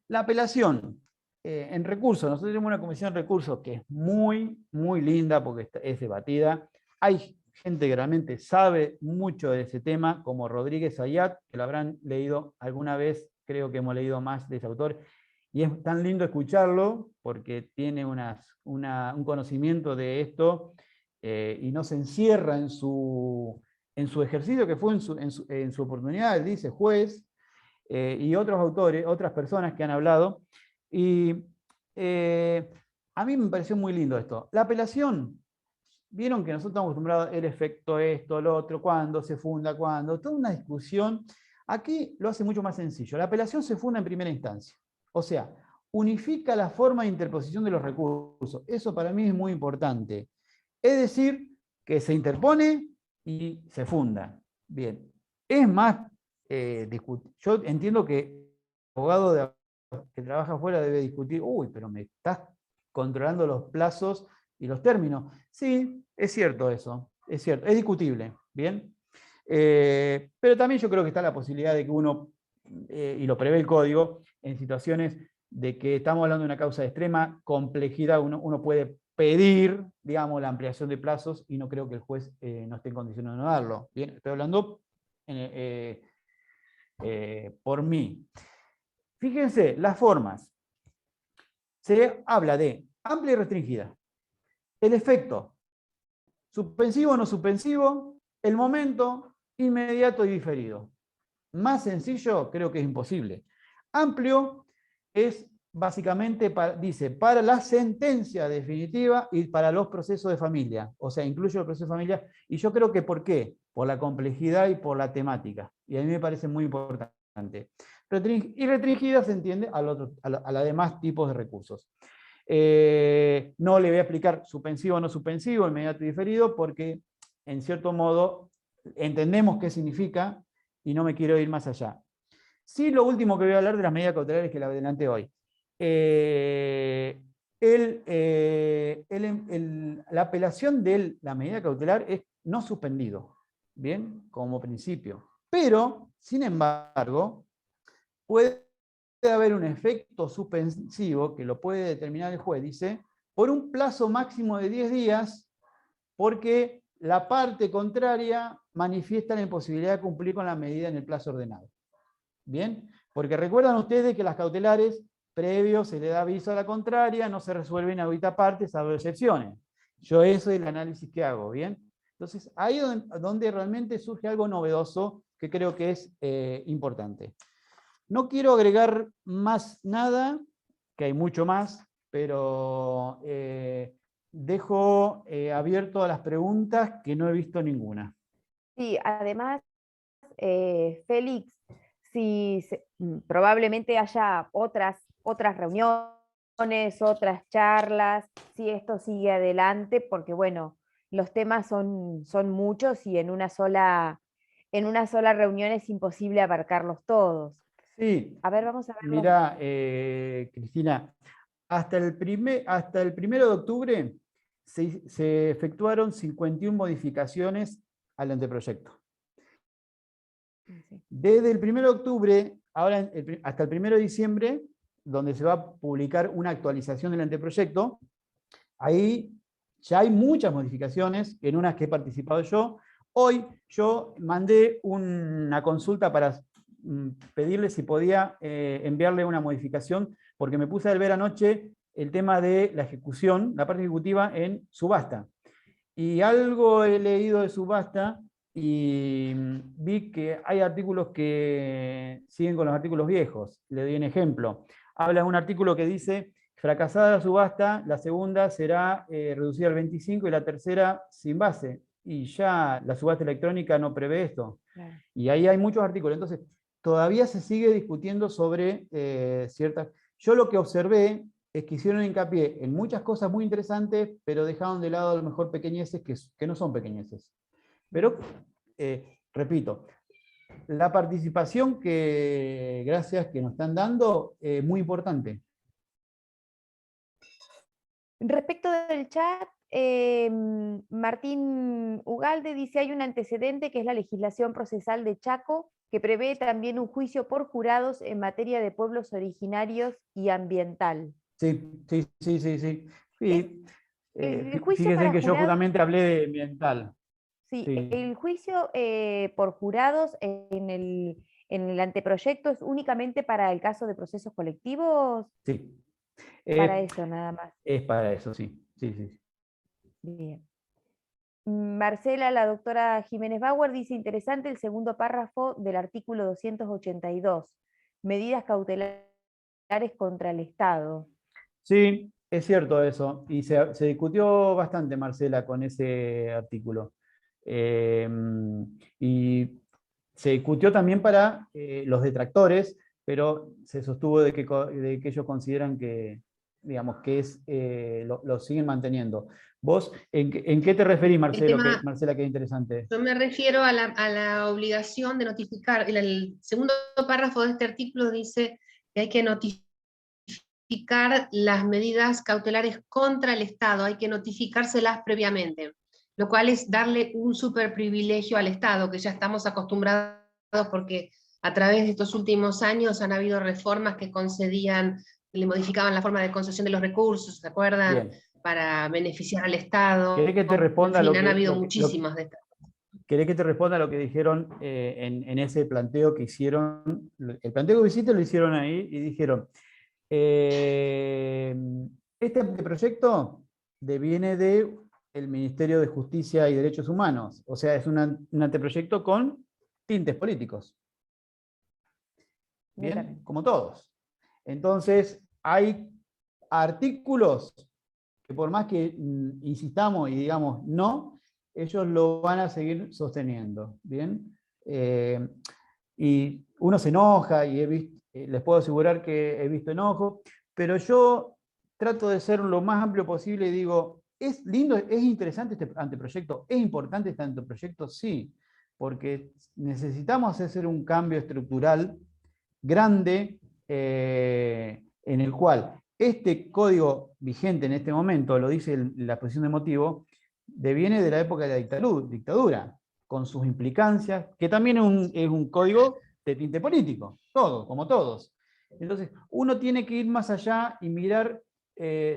La apelación en recursos, nosotros tenemos una comisión de recursos que es muy, muy linda porque es debatida. Hay gente que realmente sabe mucho de ese tema, como Rodríguez Ayat, que lo habrán leído alguna vez, creo que hemos leído más de ese autor, y es tan lindo escucharlo porque tiene un conocimiento de esto y no se encierra en su ejercicio, que fue en su oportunidad, él dice juez, y otros autores, otras personas que han hablado. Y a mí me pareció muy lindo esto. La apelación, vieron que nosotros estamos acostumbrados el efecto esto, lo otro, cuándo se funda, cuándo, toda una discusión. Aquí lo hace mucho más sencillo. La apelación se funda en primera instancia. O sea, unifica la forma de interposición de los recursos. Eso para mí es muy importante. Es decir, que se interpone y se funda. Bien. Es más, yo entiendo que el abogado que trabaja afuera debe discutir, uy, pero me estás controlando los plazos y los términos. Sí, es cierto eso, es cierto, es discutible, ¿bien? Pero también yo creo que está la posibilidad de que uno, y lo prevé el código, en situaciones de que estamos hablando de una causa de extrema complejidad, uno puede pedir, digamos, la ampliación de plazos y no creo que el juez no esté en condiciones de no darlo. Bien, estoy hablando por mí. Fíjense, las formas. Se habla de amplia y restringida. El efecto, suspensivo o no suspensivo, el momento, inmediato y diferido. Más sencillo creo que es imposible. Amplio es básicamente, dice, para la sentencia definitiva y para los procesos de familia. O sea, incluye el proceso de familia. Y yo creo que ¿por qué? Por la complejidad y por la temática. Y a mí me parece muy importante. Y restringida se entiende a los demás tipos de recursos. No le voy a explicar suspensivo o no suspensivo, inmediato y diferido, porque en cierto modo entendemos qué significa y no me quiero ir más allá. Sí, lo último que voy a hablar de las medidas cautelares que la adelanté hoy. La apelación de la medida cautelar es no suspendido, ¿bien? Como principio. Pero, sin embargo, puede haber un efecto suspensivo que lo puede determinar el juez, dice, por un plazo máximo de 10 días, porque la parte contraria manifiesta la imposibilidad de cumplir con la medida en el plazo ordenado. ¿Bien? Porque recuerdan ustedes que las cautelares, previo se le da aviso a la contraria, no se resuelven ahorita parte, salvo excepciones. Yo eso es el análisis que hago, ¿bien? Entonces, ahí es donde realmente surge algo novedoso que creo que es importante. No quiero agregar más nada, que hay mucho más, pero dejo abierto a las preguntas que no he visto ninguna. Sí, además, Félix, probablemente haya otras reuniones, otras charlas, si esto sigue adelante, porque bueno, los temas son muchos y en una sola reunión es imposible abarcarlos todos. Sí, A ver, vamos a ver. mira, Cristina, hasta el 1 de octubre se efectuaron 51 modificaciones al anteproyecto. Desde el 1 de octubre ahora hasta el 1 de diciembre, donde se va a publicar una actualización del anteproyecto, ahí ya hay muchas modificaciones, en unas que he participado yo. Hoy yo mandé una consulta para pedirle si podía enviarle una modificación, porque me puse a ver anoche el tema de la ejecución, la parte ejecutiva en subasta. Y algo he leído de subasta y vi que hay artículos que siguen con los artículos viejos. Le doy un ejemplo. Habla de un artículo que dice: fracasada la subasta, la segunda será reducida al 25 y la tercera sin base. Y ya la subasta electrónica no prevé esto. Claro. Y ahí hay muchos artículos. Entonces, todavía se sigue discutiendo sobre ciertas... Yo lo que observé es que hicieron hincapié en muchas cosas muy interesantes, pero dejaron de lado a lo mejor pequeñeces que no son pequeñeces. Pero, repito, La participación gracias, que nos están dando, muy importante. Respecto del chat, Martín Ugalde dice, hay un antecedente que es la legislación procesal de Chaco, que prevé también un juicio por jurados en materia de pueblos originarios y ambiental. Sí, sí, sí, sí, sí. Es Sí, el juicio fíjese para que yo jurados, justamente hablé de ambiental. sí, Sí, el juicio por jurados en el anteproyecto es únicamente para el caso de procesos colectivos, sí. para Eh, eso nada más. es para eso, sí. Sí, sí. Bien. Marcela, la doctora Jiménez Bauer, dice interesante el segundo párrafo del artículo 282, medidas cautelares contra el Estado. Sí, es cierto eso. Y se discutió bastante, Marcela, con ese artículo. Eh, y se discutió también para los detractores, pero se sostuvo de que ellos consideran que, digamos, que lo siguen manteniendo. ¿Vos en qué te referís, El Marcelo, tema, Marcela, que es interesante? yo me refiero a la obligación de notificar. El segundo párrafo de este artículo dice que hay que notificar las medidas cautelares contra el Estado, hay que notificárselas previamente, lo cual es darle un super privilegio al Estado, que ya estamos acostumbrados porque a través de estos últimos años han habido reformas que concedían, le modificaban la forma de concesión de los recursos, ¿se acuerdan? Bien. Para beneficiar al Estado, ¿Querés que te en responda fin, han habido muchísimas de estas. ¿Querés que te responda lo que dijeron en ese planteo que hicieron? El planteo que hiciste lo hicieron ahí y dijeron, eh, este proyecto deviene del Ministerio de Justicia y Derechos Humanos, o sea, es un anteproyecto con tintes políticos, ¿bien? Netamente. Como todos. Entonces, hay artículos que por más que insistamos y digamos no, ellos lo van a seguir sosteniendo, ¿bien? Y uno se enoja y les puedo asegurar que he visto enojo, pero yo trato de ser lo más amplio posible y digo, ¿es lindo, es interesante este anteproyecto? ¿Es importante este anteproyecto? Sí, porque necesitamos hacer un cambio estructural grande, en el cual este código vigente en este momento, lo dice la exposición de motivo, deviene de la época de la dictadura, con sus implicancias, que también es un código de tinte político, todo, como todos. Entonces, uno tiene que ir más allá y mirar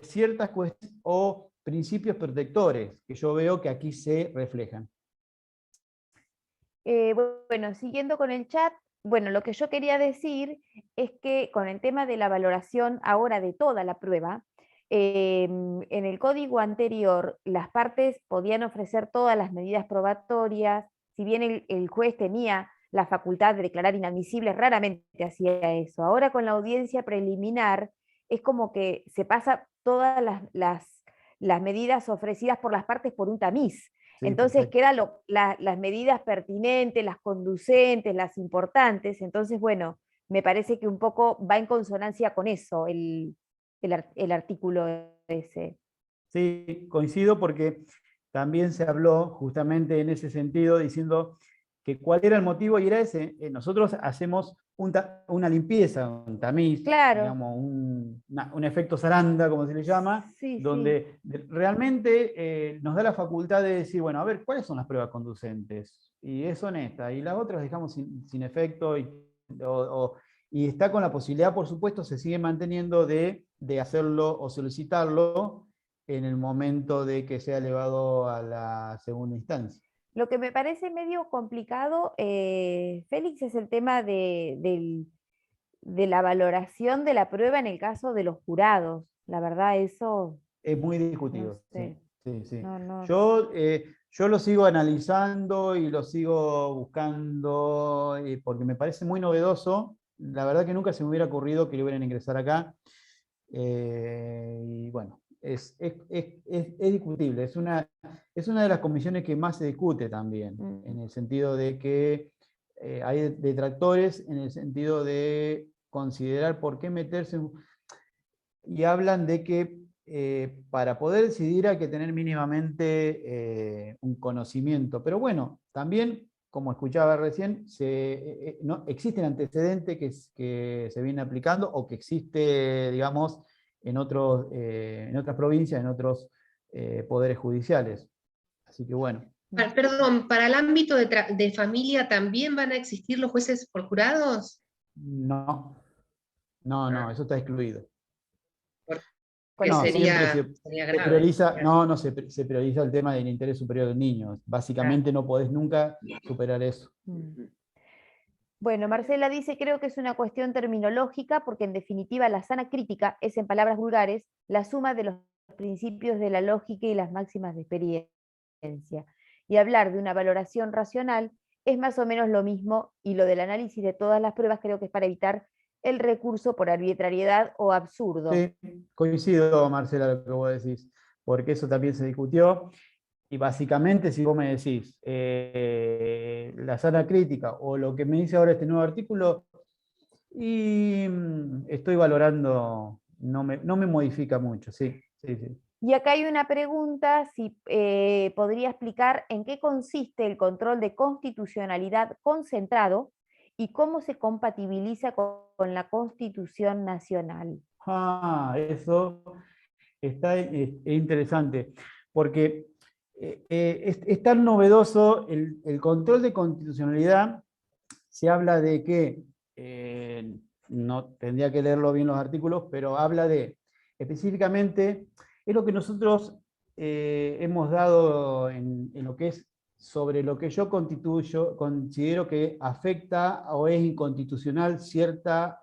ciertas cuestiones o principios protectores que yo veo que aquí se reflejan. Bueno, siguiendo con el chat, bueno, lo que yo quería decir es que con el tema de la valoración ahora de toda la prueba, en el código anterior las partes podían ofrecer todas las medidas probatorias, si bien el juez tenía la facultad de declarar inadmisibles, raramente hacía eso. Ahora con la audiencia preliminar es como que se pasa todas las medidas ofrecidas por las partes por un tamiz. Sí, Entonces perfecto. quedan las medidas pertinentes, las conducentes, las importantes. Entonces, bueno, me parece que un poco va en consonancia con eso el artículo ese. Sí, coincido porque también se habló justamente en ese sentido, diciendo que cuál era el motivo y era ese. Nosotros hacemos una limpieza, un tamiz, Claro, digamos, un efecto zaranda, como se le llama, sí, sí. donde realmente nos da la facultad de decir, bueno, a ver, ¿cuáles son las pruebas conducentes? Y es honesta, y las otras dejamos sin efecto, y está con la posibilidad, por supuesto, se sigue manteniendo de hacerlo o solicitarlo en el momento de que sea elevado a la segunda instancia. Lo que me parece medio complicado, Félix, es el tema de la valoración de la prueba en el caso de los jurados. La verdad, eso, Es muy no discutido, sí, sé. sí, sí. No, no. Yo lo sigo analizando y lo sigo buscando porque me parece muy novedoso. La verdad que nunca se me hubiera ocurrido que le hubieran ingresar acá. Y bueno, es discutible. Es una de las comisiones que más se discute también, en el sentido de que hay detractores, en el sentido de considerar por qué meterse y hablan de que para poder decidir hay que tener mínimamente un conocimiento. Pero bueno, también como escuchaba recién, no, existe el antecedente que se viene aplicando o que existe, digamos, en otras provincias, en otros poderes judiciales. Así que bueno. Perdón, ¿para el ámbito de familia también van a existir los jueces por jurados? No, no, eso está excluido. Porque No, sería se grave. prioriza, se prioriza el tema del interés superior del niño. Básicamente no podés nunca superar eso. Bueno, Marcela dice, creo que es una cuestión terminológica, porque en definitiva la sana crítica es, en palabras vulgares, la suma de los principios de la lógica y las máximas de experiencia. Y hablar de una valoración racional es más o menos lo mismo, y lo del análisis de todas las pruebas creo que es para evitar el recurso por arbitrariedad o absurdo. Sí, coincido, Marcela, lo que vos decís, porque eso también se discutió. Y básicamente, si vos me decís la sana crítica o lo que me dice ahora este nuevo artículo, y estoy valorando, no me modifica mucho, sí. Y acá hay una pregunta, si podría explicar en qué consiste el control de constitucionalidad concentrado y cómo se compatibiliza con la Constitución Nacional. Eso es interesante, porque es tan novedoso el control de constitucionalidad. Se habla de que, no tendría que leerlo bien los artículos, pero habla de, específicamente, es lo que nosotros hemos dado en lo que es sobre lo que yo considero que afecta o es inconstitucional cierta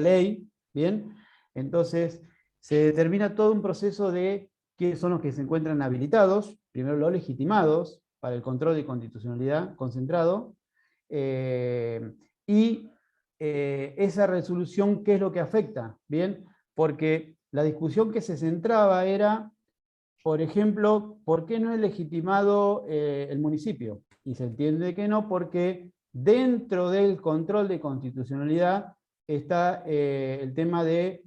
ley, ¿bien? Entonces, se determina todo un proceso de qué son los que se encuentran habilitados, primero los legitimados para el control de constitucionalidad concentrado, y esa resolución, ¿qué es lo que afecta? ¿Bien? Porque la discusión que se centraba era, por ejemplo, ¿por qué no es legitimado el municipio? Y se entiende que no, porque dentro del control de constitucionalidad está el tema de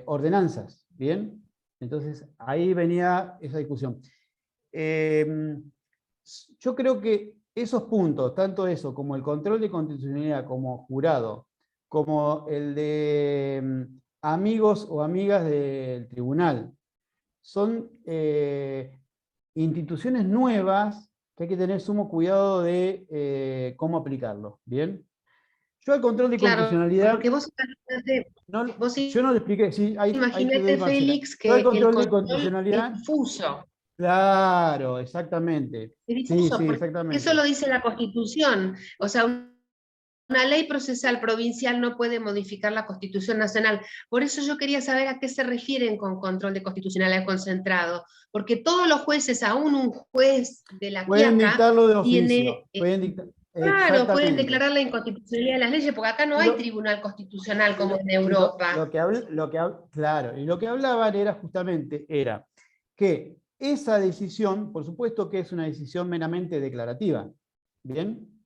ordenanzas, ¿bien? Entonces, ahí venía esa discusión. Yo creo que esos puntos, tanto eso como el control de constitucionalidad como jurado, como el de amigos o amigas del tribunal, son instituciones nuevas que hay que tener sumo cuidado de cómo aplicarlo. ¿Bien? Yo al control de constitucionalidad... Porque yo no le expliqué, sí, ahí te doy, Marcela. Félix, Yo al que el control de control constitucionalidad... es difuso. Claro, exactamente. Es difuso, Sí, porque exactamente. eso lo dice la Constitución. O sea, una ley procesal provincial no puede modificar la Constitución Nacional. Por eso yo quería saber a qué se refieren con control de constitucionalidad concentrado. Porque todos los jueces, aún un juez de la Pueden Quiaca, dictarlo de tiene... oficio. Claro, pueden declarar la inconstitucionalidad de las leyes, porque acá no hay tribunal constitucional como en Europa. Claro, y lo que hablaban era justamente que esa decisión, por supuesto que es una decisión meramente declarativa, ¿bien?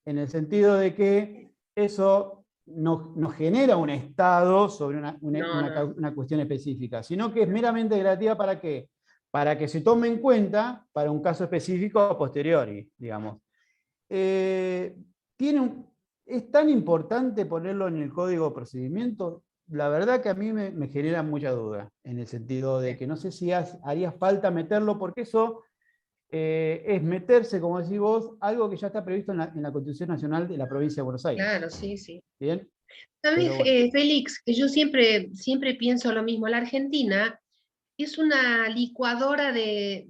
En el sentido de que eso no genera un estado sobre una cuestión específica, sino que es meramente declarativa. ¿Para qué? Para que se tome en cuenta para un caso específico a posteriori, digamos. Es tan importante ponerlo en el código de procedimiento, la verdad que a mí me genera mucha duda, en el sentido de que no sé si haría falta meterlo, porque eso es meterse, como decís vos, algo que ya está previsto en la Constitución Nacional de la Provincia de Buenos Aires. Claro, sí. ¿Bien? ¿Sabes, Bueno. Félix, que yo siempre pienso lo mismo? La Argentina es una licuadora de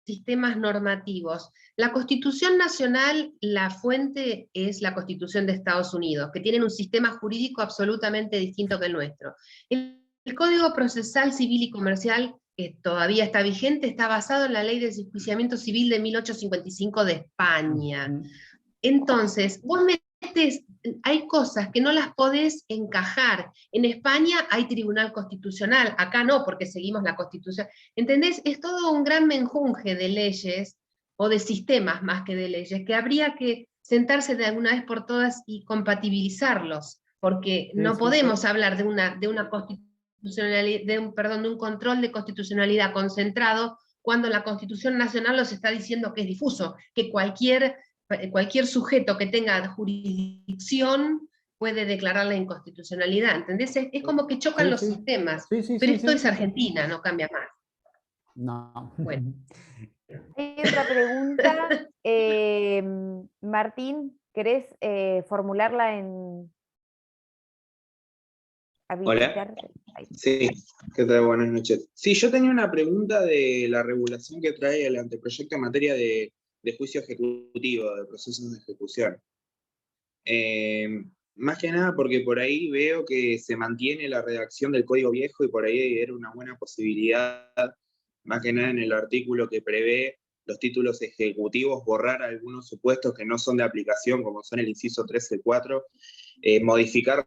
sistemas normativos. La Constitución Nacional, la fuente es la Constitución de Estados Unidos, que tienen un sistema jurídico absolutamente distinto que el nuestro. El Código Procesal Civil y Comercial, que todavía está vigente, está basado en la Ley de Enjuiciamiento Civil de 1855 de España. Entonces, vos hay cosas que no las podés encajar. En España hay tribunal constitucional, acá no, porque seguimos la Constitución. ¿Entendés? Es todo un gran menjunje de leyes, o de sistemas más que de leyes, que habría que sentarse de alguna vez por todas y compatibilizarlos, porque no podemos hablar de una constitucionalidad, de un control de constitucionalidad concentrado cuando la Constitución Nacional nos está diciendo que es difuso, que cualquier sujeto que tenga jurisdicción puede declarar la inconstitucionalidad, ¿entendés? Es como que chocan los sistemas, pero esto es Argentina, no cambia más. No. Bueno. Hay otra pregunta. Martín, ¿querés formularla en habilitar? Hola. Sí, ¿qué tal? Buenas noches. Sí, yo tenía una pregunta de la regulación que trae el anteproyecto en materia de juicio ejecutivo, de procesos de ejecución. Más que nada porque por ahí veo que se mantiene la redacción del código viejo y por ahí era una buena posibilidad, más que nada en el artículo que prevé los títulos ejecutivos, borrar algunos supuestos que no son de aplicación, como son el inciso 13.4, modificar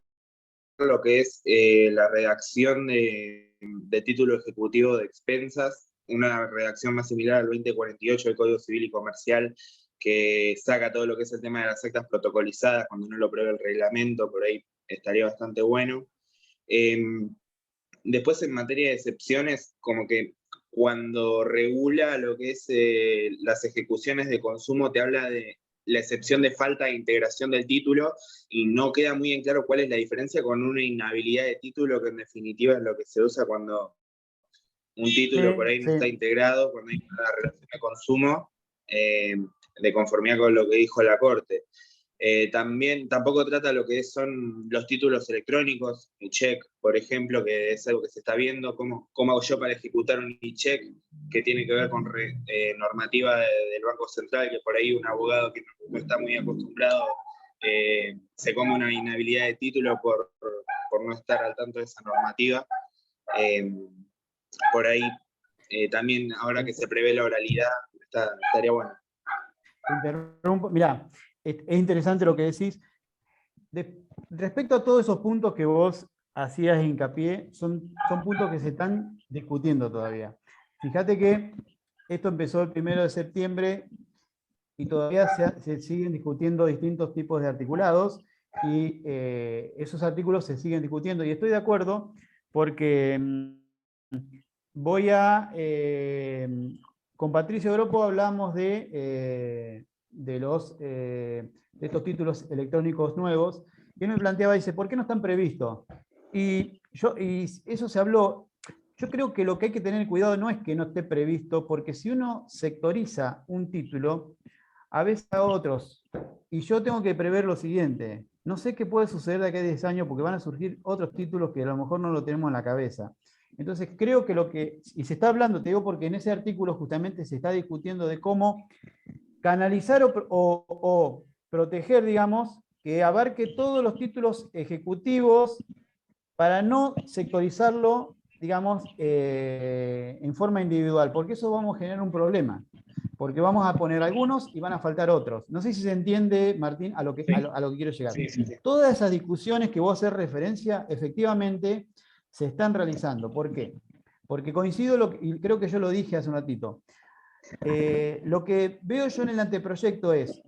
lo que es la redacción de título ejecutivo de expensas, una redacción más similar al 2048 del Código Civil y Comercial, que saca todo lo que es el tema de las actas protocolizadas, cuando no lo prevé el reglamento, por ahí estaría bastante bueno. Después, en materia de excepciones, como que cuando regula lo que es las ejecuciones de consumo, te habla de la excepción de falta de integración del título, y no queda muy en claro cuál es la diferencia con una inhabilidad de título, que en definitiva es lo que se usa cuando un título por ahí no está integrado, cuando hay una relación de consumo, de conformidad con lo que dijo la Corte. También tampoco trata lo que son los títulos electrónicos, e-check, por ejemplo, que es algo que se está viendo, cómo hago yo para ejecutar un e-check, que tiene que ver con normativa del Banco Central, que por ahí un abogado que no está muy acostumbrado se come una inhabilidad de título por no estar al tanto de esa normativa. Por ahí también, ahora que se prevé la oralidad, estaría bueno. Interrumpo. Mirá, es interesante lo que decís. Respecto a todos esos puntos que vos hacías hincapié, son puntos que se están discutiendo todavía. Fíjate que esto empezó el 1 de septiembre y todavía se siguen discutiendo distintos tipos de articulados, y esos artículos se siguen discutiendo, y estoy de acuerdo porque con Patricio Gropo hablamos de estos títulos electrónicos nuevos, y él me planteaba, dice, ¿por qué no están previstos? Y eso se habló. Yo creo que lo que hay que tener cuidado no es que no esté previsto, porque si uno sectoriza un título, a veces a otros, y yo tengo que prever lo siguiente: no sé qué puede suceder de aquí a 10 años, porque van a surgir otros títulos que a lo mejor no lo tenemos en la cabeza. Entonces creo que y se está hablando, te digo, porque en ese artículo justamente se está discutiendo de cómo canalizar o proteger, digamos, que abarque todos los títulos ejecutivos para no sectorizarlo, digamos, en forma individual, porque eso vamos a generar un problema, porque vamos a poner algunos y van a faltar otros. No sé si se entiende, Martín, a lo que quiero llegar. Sí. Todas esas discusiones que vos haces referencia, efectivamente, se están realizando. ¿Por qué? Porque coincido, y creo que yo lo dije hace un ratito, lo que veo yo en el anteproyecto es,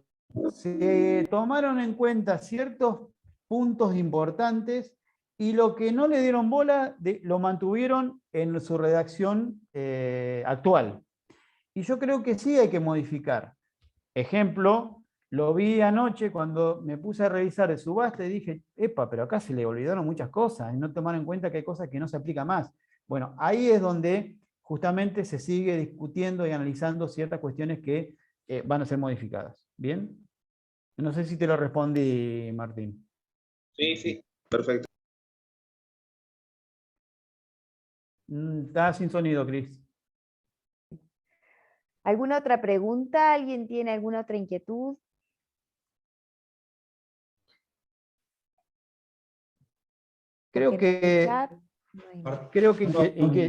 se tomaron en cuenta ciertos puntos importantes, y lo que no le dieron bola lo mantuvieron en su redacción actual. Y yo creo que sí hay que modificar. Ejemplo, lo vi anoche cuando me puse a revisar el subasta y dije, epa, pero acá se le olvidaron muchas cosas y no tomaron en cuenta que hay cosas que no se aplican más. Bueno, ahí es donde justamente se sigue discutiendo y analizando ciertas cuestiones que van a ser modificadas. ¿Bien? No sé si te lo respondí, Martín. Sí, perfecto. Está sin sonido, Cris. ¿Alguna otra pregunta? ¿Alguien tiene alguna otra inquietud? Creo que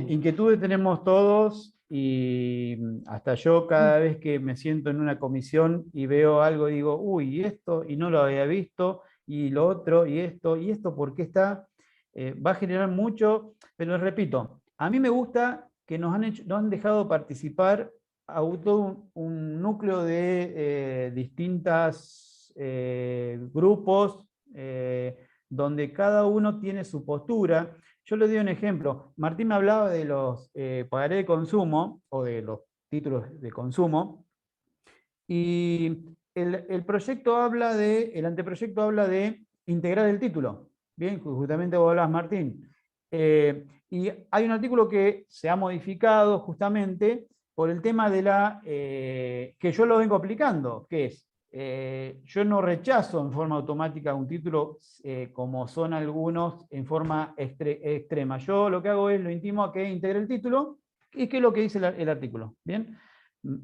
inquietudes tenemos todos, y hasta yo cada vez que me siento en una comisión y veo algo digo, uy, esto, y no lo había visto, y lo otro, y esto, ¿por qué está? Va a generar mucho, pero les repito, a mí me gusta que nos han dejado participar a todo un núcleo de distintos grupos, donde cada uno tiene su postura. Yo le doy un ejemplo. Martín me hablaba de los pagaré de consumo, o de los títulos de consumo. Y el proyecto habla el anteproyecto habla de integrar el título. Bien, justamente vos hablás, Martín. Y hay un artículo que se ha modificado justamente por el tema de que yo lo vengo aplicando, que es, yo no rechazo en forma automática un título como son algunos en forma extrema. Yo lo que hago es lo intimo a que integre el título, y que es lo que dice el artículo. Bien.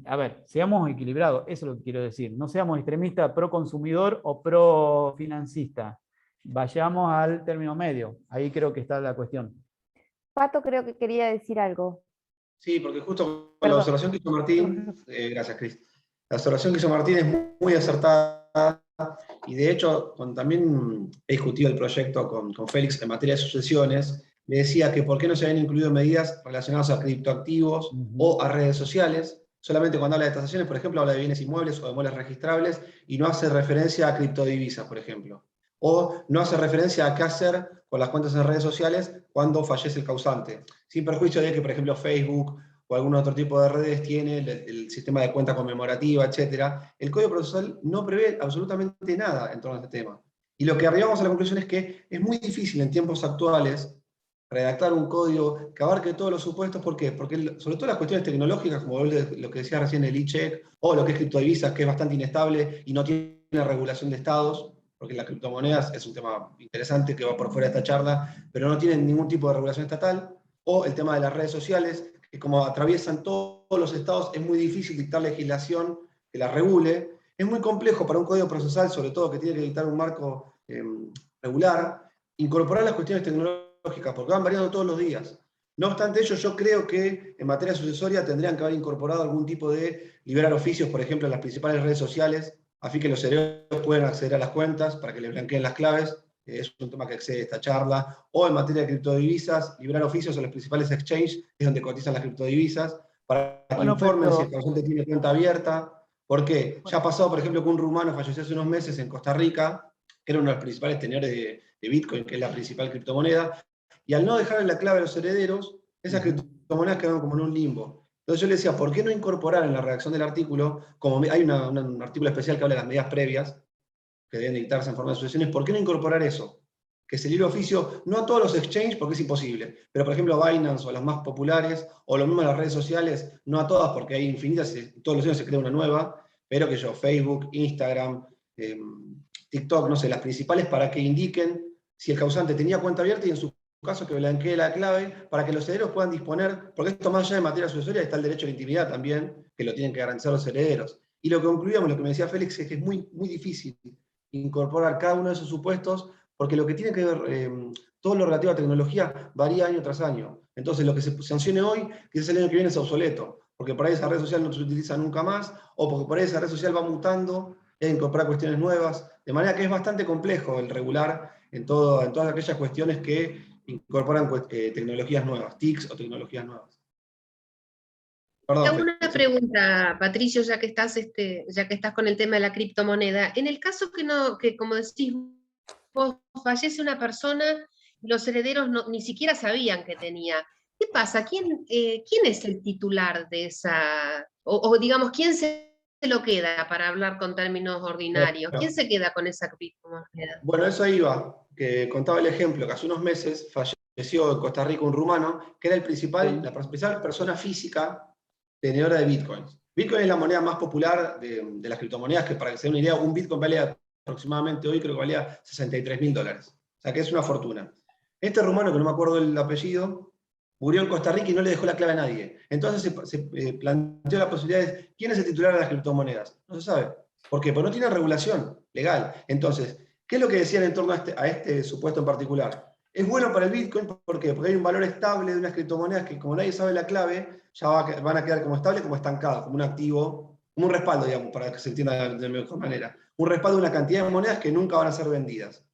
A ver, seamos equilibrados, eso es lo que quiero decir. No seamos extremistas pro consumidor o pro financista. Vayamos al término medio. Ahí creo que está la cuestión. Pato creo que quería decir algo. Sí, porque justo con la observación que hizo Martín, gracias Cris, la observación que hizo Martín es muy acertada, y de hecho también he discutido el proyecto con Félix en materia de sucesiones. Le decía que por qué no se habían incluido medidas relacionadas a criptoactivos o a redes sociales. Solamente cuando habla de tasaciones, por ejemplo, habla de bienes inmuebles o de muebles registrables y no hace referencia a criptodivisas, por ejemplo. O no hace referencia a qué hacer con las cuentas en redes sociales cuando fallece el causante. Sin perjuicio de que, por ejemplo, Facebook o algún otro tipo de redes tiene el sistema de cuenta conmemorativa, etc. El Código Procesal no prevé absolutamente nada en torno a este tema. Y lo que arribamos a la conclusión es que es muy difícil en tiempos actuales redactar un código que abarque todos los supuestos. ¿Por qué? Porque sobre todo las cuestiones tecnológicas, como lo que decía recién el e-check, o lo que es criptodivisas, que es bastante inestable y no tiene regulación de estados, porque las criptomonedas es un tema interesante que va por fuera de esta charla, pero no tienen ningún tipo de regulación estatal, o el tema de las redes sociales, que como atraviesan todos los estados, es muy difícil dictar legislación que las regule. Es muy complejo para un código procesal, sobre todo que tiene que dictar un marco regular, incorporar las cuestiones tecnológicas, porque van variando todos los días. No obstante ello, yo creo que en materia sucesoria tendrían que haber incorporado algún tipo de liberar oficios, por ejemplo, en las principales redes sociales, a fin que los herederos puedan acceder a las cuentas para que les blanqueen las claves. Es un tema que excede esta charla. O en materia de criptodivisas, liberar oficios a los principales exchanges, que es donde cotizan las criptodivisas, para que informen si el causante tiene cuenta abierta. ¿Por qué? Ya ha pasado, por ejemplo, que un rumano falleció hace unos meses en Costa Rica, que era uno de los principales tenedores de Bitcoin, que es la principal criptomoneda, y al no dejarle la clave a los herederos, esas criptomonedas quedaron como en un limbo. Entonces yo le decía, ¿por qué no incorporar en la redacción del artículo, como hay un artículo especial que habla de las medidas previas, que deben dictarse en forma de sucesiones, ¿por qué no incorporar eso? Que se libre oficio, no a todos los exchanges, porque es imposible, pero por ejemplo Binance o las más populares, o lo mismo las redes sociales, no a todas porque hay infinitas, todos los años se crea una nueva, pero que Facebook, Instagram, TikTok, no sé, las principales, para que indiquen si el causante tenía cuenta abierta y en su caso que blanquee la clave, para que los herederos puedan disponer, porque esto más allá de materia sucesoria está el derecho a la intimidad también, que lo tienen que garantizar los herederos. Y lo que concluíamos, lo que me decía Félix, es que es muy, muy difícil incorporar cada uno de esos supuestos, porque lo que tiene que ver, todo lo relativo a tecnología varía año tras año. Entonces lo que se sancione hoy, quizás el año que viene es obsoleto, porque por ahí esa red social no se utiliza nunca más, o porque por ahí esa red social va mutando, y hay que incorporar cuestiones nuevas, de manera que es bastante complejo el regular en todas aquellas cuestiones que incorporan tecnologías nuevas, TICs o tecnologías nuevas. Perdón, hago una pregunta, Patricio, ya que estás con el tema de la criptomoneda. En el caso que como decís vos, fallece una persona y los herederos ni siquiera sabían que tenía, ¿qué pasa? ¿Quién es el titular de esa, o digamos, quién se lo queda, para hablar con términos ordinarios? ¿Quién se queda con esa criptomoneda? Bueno, eso iba, que contaba el ejemplo, que hace unos meses falleció en Costa Rica un rumano, que era la principal persona física tenedora de bitcoins. Bitcoin es la moneda más popular de las criptomonedas, que para que se den una idea, un bitcoin valía aproximadamente hoy, creo que valía $63.000. O sea que es una fortuna. Este rumano, que no me acuerdo el apellido, murió en Costa Rica y no le dejó la clave a nadie. Entonces se planteó la posibilidad de quién es el titular de las criptomonedas. No se sabe. ¿Por qué? Porque no tiene regulación legal. Entonces, ¿qué es lo que decían en torno a este supuesto en particular? Es bueno para el Bitcoin, ¿por qué? Porque hay un valor estable de unas criptomonedas que, como nadie sabe la clave, ya van a quedar como estable, como estancadas, como un activo, como un respaldo, digamos, para que se entienda de mejor manera. Un respaldo de una cantidad de monedas que nunca van a ser vendidas.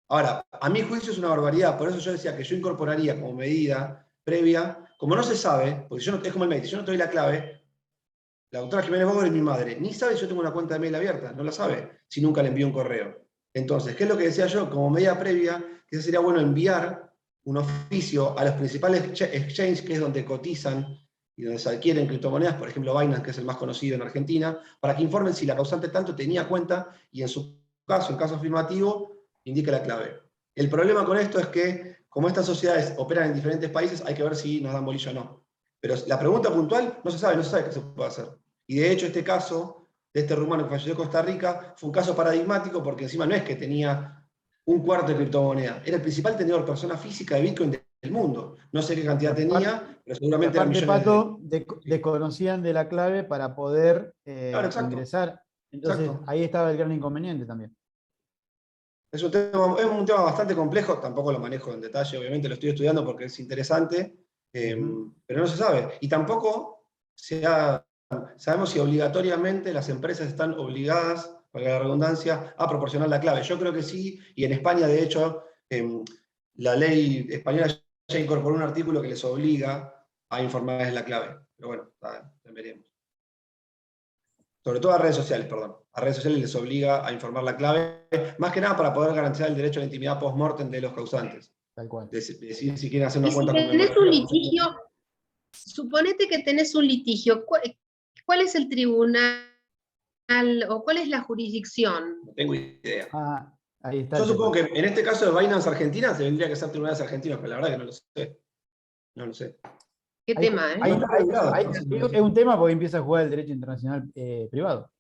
Ahora, a mi juicio es una barbaridad, por eso yo decía que yo incorporaría como medida previa, como no se sabe, porque es como el mail, si yo no te doy la clave, la doctora Jiménez Bogor es mi madre, ni sabe si yo tengo una cuenta de mail abierta, no la sabe, si nunca le envío un correo. Entonces, ¿qué es lo que decía yo? Como medida previa, que sería bueno enviar un oficio a los principales exchanges, que es donde cotizan y donde se adquieren criptomonedas, por ejemplo Binance, que es el más conocido en Argentina, para que informen si la causante tanto tenía cuenta y en su caso, en caso afirmativo, indique la clave. El problema con esto es que, como estas sociedades operan en diferentes países, hay que ver si nos dan bolilla o no. Pero la pregunta puntual no se sabe qué se puede hacer. Y de hecho este caso de este rumano que falleció en Costa Rica fue un caso paradigmático porque encima no es que tenía un cuarto de criptomoneda, era el principal tenedor persona física de Bitcoin del mundo. No sé qué cantidad tenía, pero seguramente eran Aparte, millones Pato, desconocían de la clave para poder Claro, exacto. ingresar. Entonces, Exacto. ahí estaba el gran inconveniente también. Es un tema bastante complejo, tampoco lo manejo en detalle, obviamente lo estoy estudiando porque es interesante, pero no se sabe. Y tampoco sabemos si obligatoriamente las empresas están obligadas, para la redundancia, a proporcionar la clave. Yo creo que sí, y en España, de hecho, la ley española ya incorporó un artículo que les obliga a informarles la clave. Pero bueno, veremos. Sobre todo a redes sociales, perdón. A redes sociales les obliga a informar la clave, más que nada para poder garantizar el derecho a la intimidad post-mortem de los causantes. Tal cual. Decir si quieren hacer Y una si cuenta tenés un conmemorativa. litigio, suponete que tenés un litigio, ¿cuál es el tribunal o cuál es la jurisdicción? No tengo idea. Ah, ahí está Yo el supongo tema. que en este caso de Binance Argentina tendría que ser tribunales argentinos, pero la verdad que no lo sé. No lo sé. ¿Qué tema, Ahí No está regulado. es un tema porque empieza a jugar el derecho internacional privado,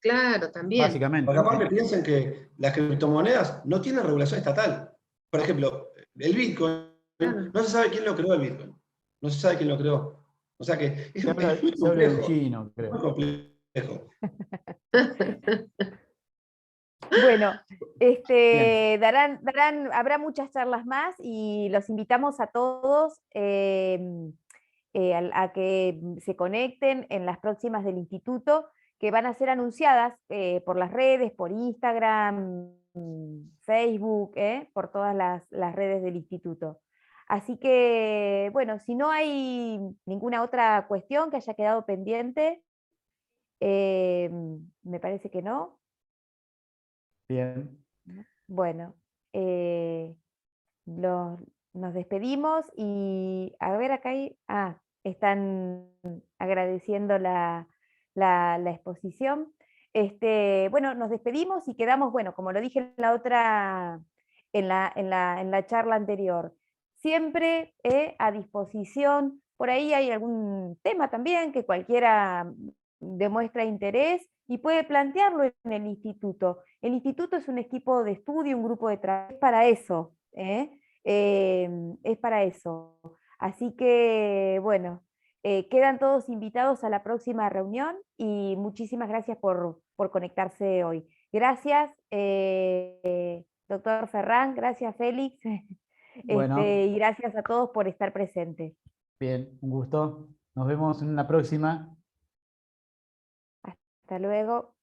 Claro, también. básicamente. Porque aparte piensen que las criptomonedas no tienen regulación estatal. Por ejemplo, el Bitcoin, Claro. no se sabe quién lo creó el Bitcoin. No se sabe quién lo creó. O sea que es Se habla, muy se habla de un complejo. chino, Muy creo. complejo. Bueno, Bien. habrá muchas charlas más y los invitamos a todos a que se conecten en las próximas del instituto, que van a ser anunciadas por las redes, por Instagram, Facebook, por todas las redes del instituto. Así que, bueno, si no hay ninguna otra cuestión que haya quedado pendiente, me parece que no. Bien. Bueno, eh, nos despedimos y a ver acá están agradeciendo la exposición. Bueno, nos despedimos y quedamos, bueno, como lo dije en la otra, en la charla anterior, siempre a disposición. Por ahí hay algún tema también que cualquiera demuestra interés y puede plantearlo en el instituto. El instituto es un equipo de estudio, un grupo de trabajo, es para eso, es para eso. Así que, bueno, quedan todos invitados a la próxima reunión y muchísimas gracias por conectarse hoy. Gracias, doctor Ferrán, gracias Félix, Bueno, y gracias a todos por estar presentes. bien, un gusto. Nos vemos en una próxima. Hasta luego.